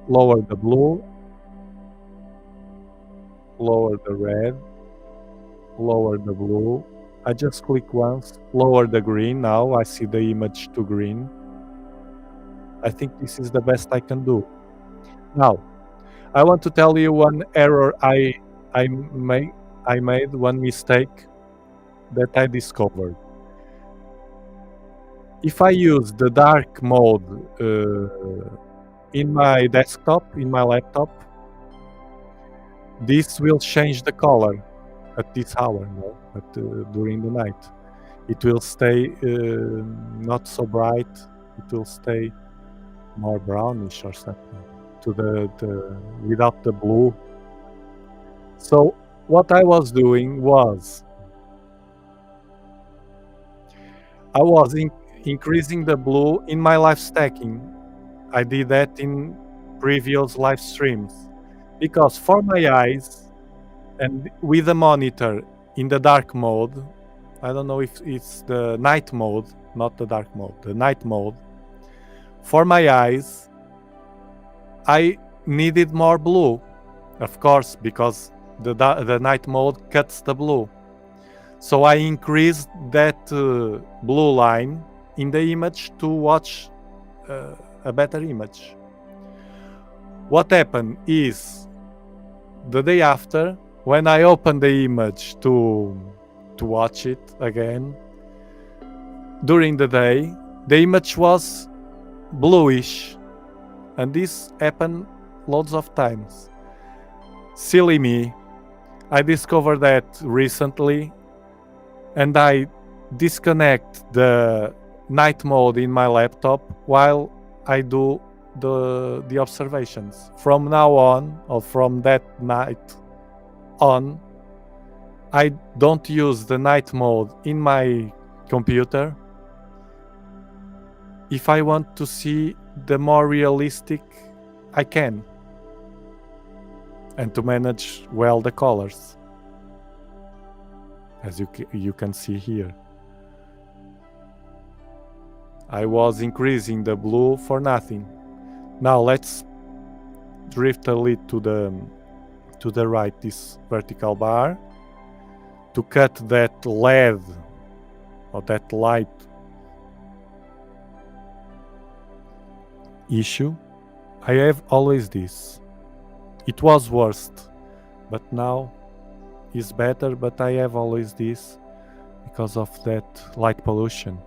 lower the blue, lower the red, lower the blue. I just click once, lower the green. Now I see the image to green. I think this is the best I can do. Now, I want to tell you one error I made one mistake that I discovered. If I use the dark mode in my desktop, in my laptop, this will change the color at this hour, no? During the night. It will stay not so bright. It will stay more brownish or something to the without the blue. So what I was doing was I was increasing the blue in my live stacking. I did that in previous live streams because for my eyes and with the monitor in the dark mode, I don't know if it's the night mode, not the dark mode, the night mode. For my eyes, I needed more blue, of course, because the night mode cuts the blue. So I increased that blue line in the image to watch a better image. What happened is the day after, when I opened the image to watch it again, during the day, the image was bluish, and this happened loads of times. Silly me, I discovered that recently, and I disconnect the night mode in my laptop while I do the observations. From now on, or from that night on, I don't use the night mode in my computer if I want to see the more realistic I can and to manage well the colors, as you can see here. I was increasing the blue for nothing. Now let's drift a little to the right, this vertical bar, to cut that LED or that light issue. I have always this. It was worst, but now is better, but I have always this because of that light pollution.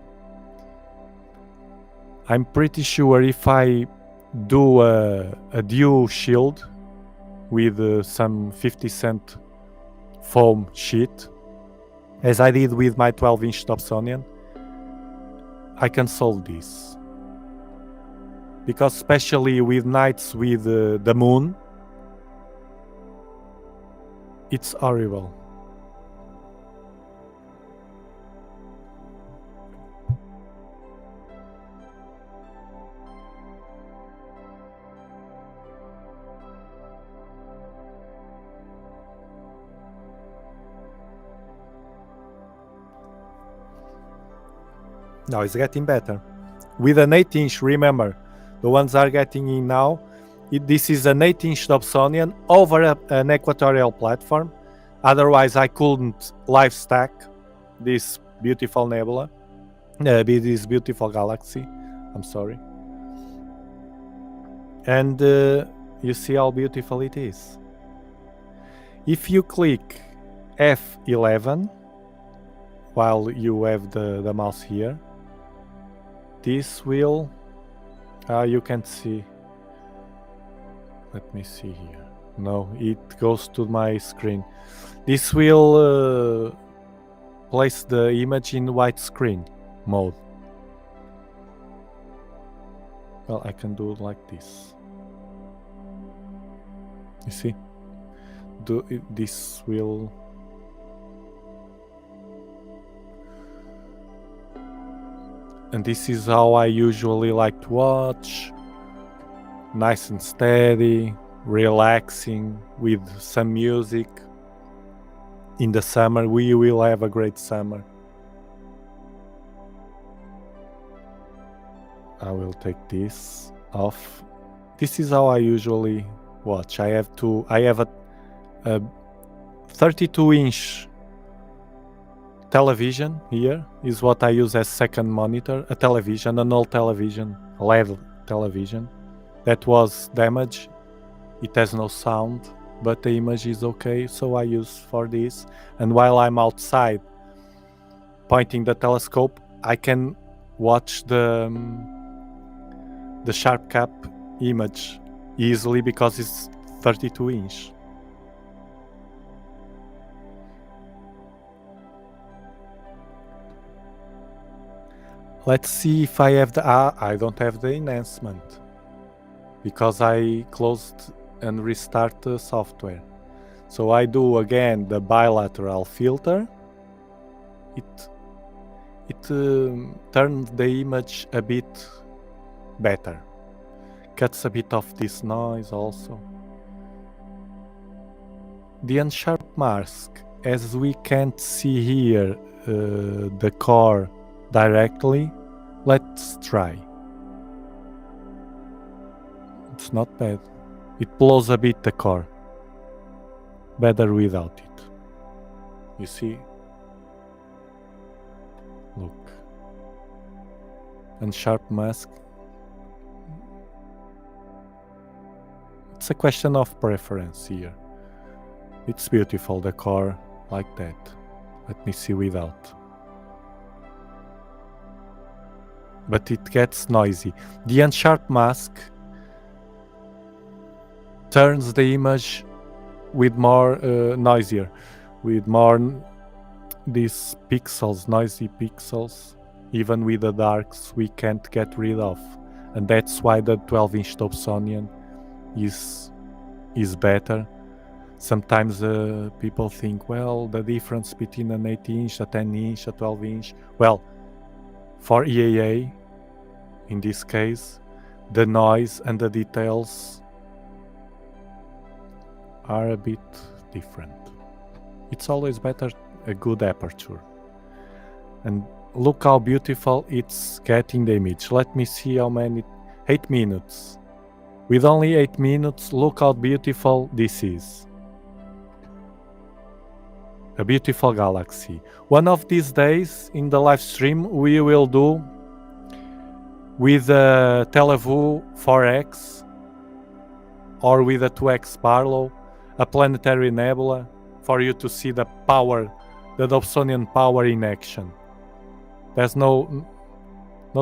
I'm pretty sure if I do a dew shield with some 50-cent foam sheet, as I did with my 12-inch Dobsonian, I can solve this. Because especially with nights with the moon, it's horrible. Now it's getting better. With an 8-inch, remember, the ones are getting in now. This is an 8-inch Dobsonian over an equatorial platform. Otherwise, I couldn't live stack this beautiful nebula, this beautiful galaxy. I'm sorry. And you see how beautiful it is. If you click F11 while you have the mouse here, this will, you can see, let me see here. No, it goes to my screen. This will place the image in widescreen mode. Well, I can do it like this. You see? This will... And this is how I usually like to watch. Nice and steady, relaxing, with some music. In the summer, we will have a great summer. I will take this off. This is how I usually watch. I have a 32-inch television here is what I use as second monitor. A television, an old television, LED television that was damaged. It has no sound, but the image is okay, so I use for this. And while I'm outside pointing the telescope, I can watch the sharp cap image easily because it's 32 inch. Let's see if I have the... I don't have the enhancement because I closed and restart the software. So I do again the bilateral filter. It turns the image a bit better. Cuts a bit of this noise also. The unsharp mask, as we can't see here the core directly, let's try. It's not bad. It blows a bit the core. Better without it. You see? Look. Unsharp mask. It's a question of preference here. It's beautiful, the core like that. Let me see without. But it gets noisy. The unsharp mask turns the image with more noisier, with more these pixels, noisy pixels. Even with the darks we can't get rid of, and that's why the 12-inch Dobsonian is better. Sometimes people think, well, the difference between an 8-inch, a 10-inch, a 12-inch. Well, for EAA, in this case, the noise and the details are a bit different. It's always better a good aperture. And look how beautiful it's getting the image. Let me see how many... 8 minutes. With only 8 minutes, look how beautiful this is. A beautiful galaxy. One of these days in the live stream we will do with a Televue 4X or with a 2X Barlow, a planetary nebula, for you to see the power, the Dobsonian power in action. There's no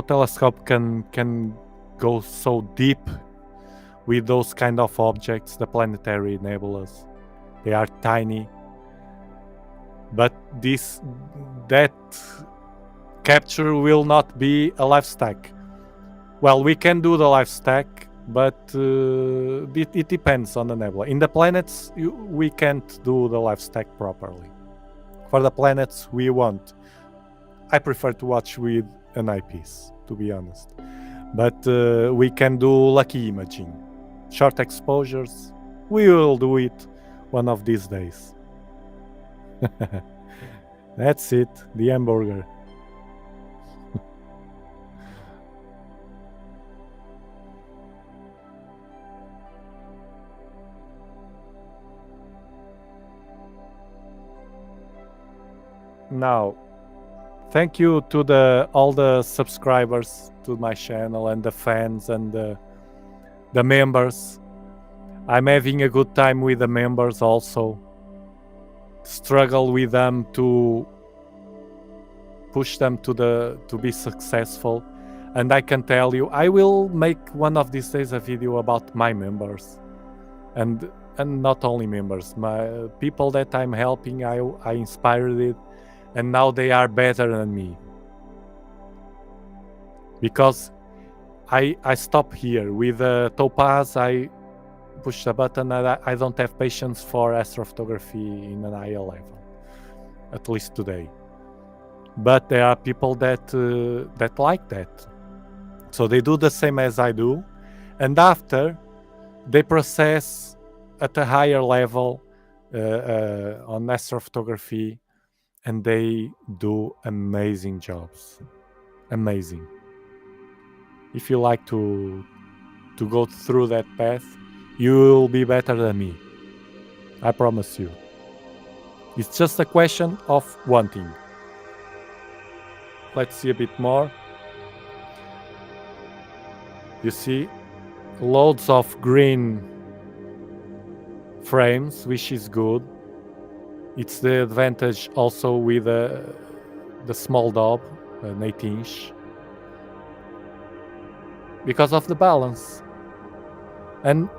telescope can go so deep with those kind of objects, the planetary nebulas. They are tiny, but that capture will not be a live stack. Well, we can do the live stack, but it depends on the nebula. In the planets, we can't do the live stack properly. For the planets, we won't. I prefer to watch with an eyepiece, to be honest. But we can do lucky imaging. Short exposures, we will do it one of these days. That's it, the Hamburguer. Now, thank you to all the subscribers to my channel and the fans and the members. I'm having a good time with the members also. Struggle with them to push them to be successful. And I can tell you, I will make one of these days a video about my members. And not only members, my people that I'm helping, I inspired it. And now they are better than me. Because I stop here. With Topaz, I push the button and I don't have patience for astrophotography in an higher level. At least today. But there are people that like that. So they do the same as I do. And after, they process at a higher level on astrophotography. And they do amazing jobs. Amazing. If you like to go through that path, you will be better than me. I promise you. It's just a question of wanting. Let's see a bit more. You see loads of green frames, which is good. It's the advantage also with the small Dob, an 8-inch. because of the balance. And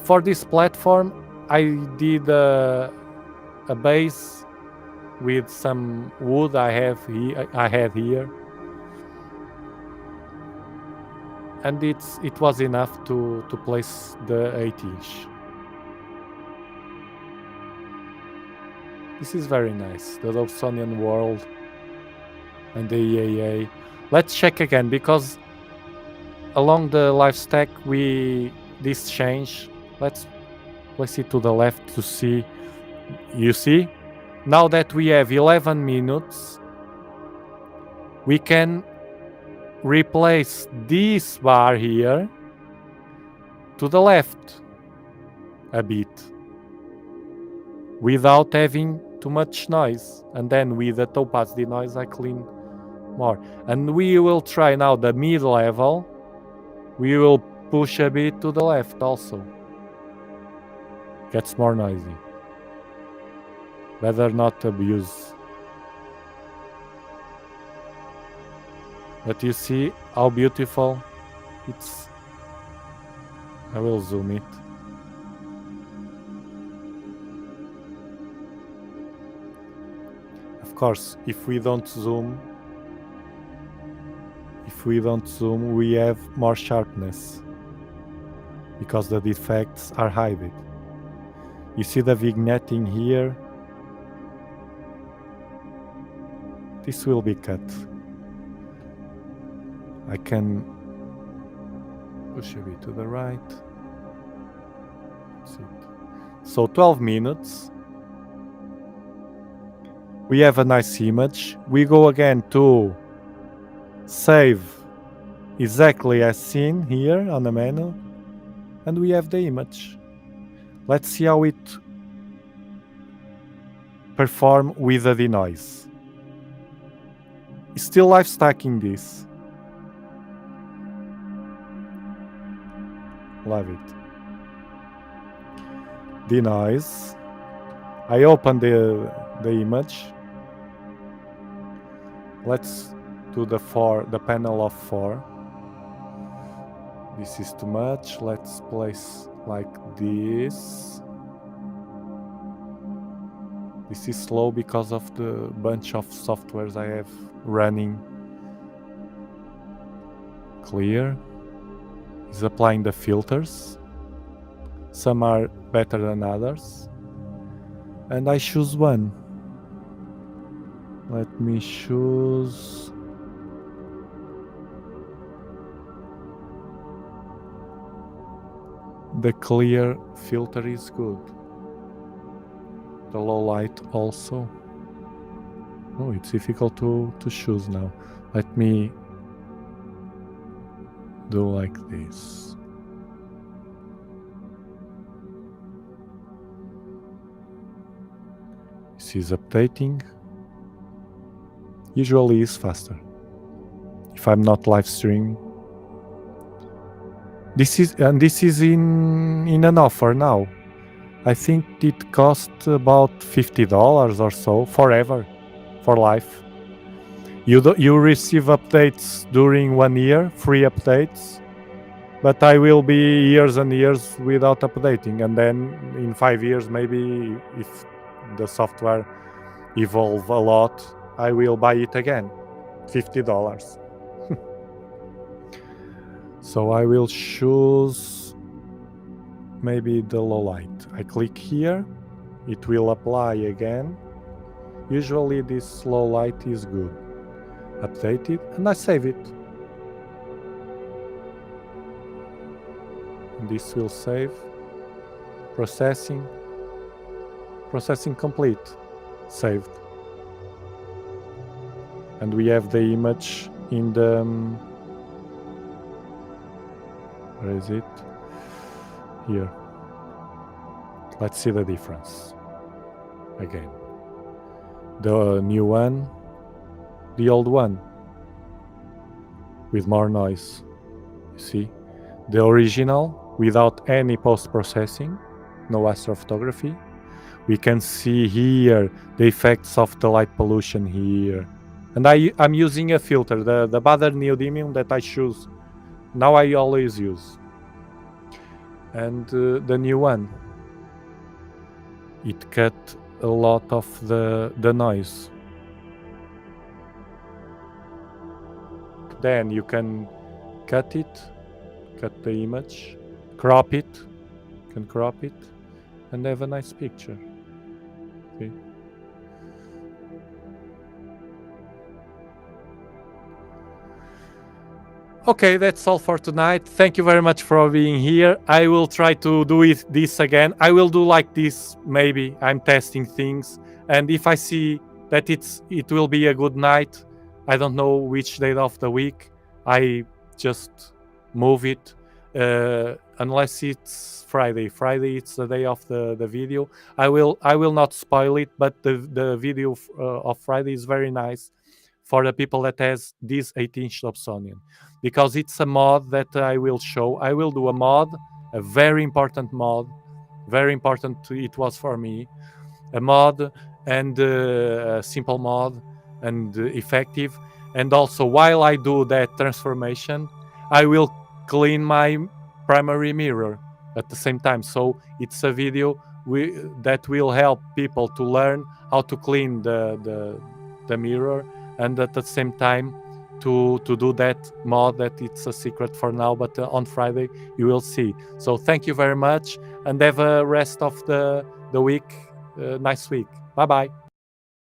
for this platform, I did a base with some wood I had here, and it was enough to place the 8-inch. This is very nice, the Dobsonian world and the EAA. Let's check again, because along the live stack this change. Let's place it to the left to see. You see, now that we have 11 minutes, we can replace this bar here to the left a bit without having too much noise. And then with the topaz denoise, I clean more. And we will try now the mid-level. We will push a bit to the left also. Gets more noisy. Better not abuse. But you see how beautiful it's. I will zoom it. Of course, if we don't zoom, we have more sharpness because the defects are hidden. You see the vignetting here? This will be cut. I can push a bit to the right. That's it. So 12 minutes. We have a nice image. We go again to save exactly as seen here on the menu, and we have the image. Let's see how it perform with the denoise. It's still live stacking this. Love it. Denoise. I open the image. Let's do the panel of 4. This is too much. Let's place like this. This is slow because of the bunch of softwares I have running. Clear. Is applying the filters. Some are better than others. And I choose one. Let me choose. The clear filter is good. The low light also. Oh, it's difficult to choose now. Let me do like this. This is updating. Usually is faster if I'm not live streaming. This is in an offer now. I think it cost about $50 or so forever, for life. You receive updates during 1 year, free updates, but I will be years and years without updating, and then in 5 years maybe, if the software evolve a lot, I will buy it again. $50. So I will choose maybe the low light. I click here, it will apply again. Usually this low light is good. Update it, and I save it. And this will save. Processing complete. Saved. And we have the image in the where is it? Here. Let's see the difference. Again. The new one, the old one, with more noise. You see? The original, without any post-processing, no astrophotography. We can see here the effects of the light pollution here. And I'm using a filter, the Bader Neodymium that I choose. Now I always use. And the new one, it cut a lot of the noise. Then you can cut it, cut the image, crop it, you can crop it, and have a nice picture. See? Okay, that's all for tonight. Thank you very much for being here. I will try to do this again. I will do like this, maybe. I'm testing things. And if I see that it will be a good night, I don't know which day of the week, I just move it. Unless it's Friday. Friday, it's the day of the video. I will not spoil it, but the video of Friday is very nice for the people that has this 18-inch Dobsonian, because it's a mod that I will show. I will do a mod, a very important mod, very important it was for me, a mod and a simple mod and effective. And also, while I do that transformation, I will clean my primary mirror at the same time. So it's a video that will help people to learn how to clean the mirror, and at the same time to do that mod that it's a secret for now, but on Friday you will see. So thank you very much, and have a rest of the week, nice week. Bye bye.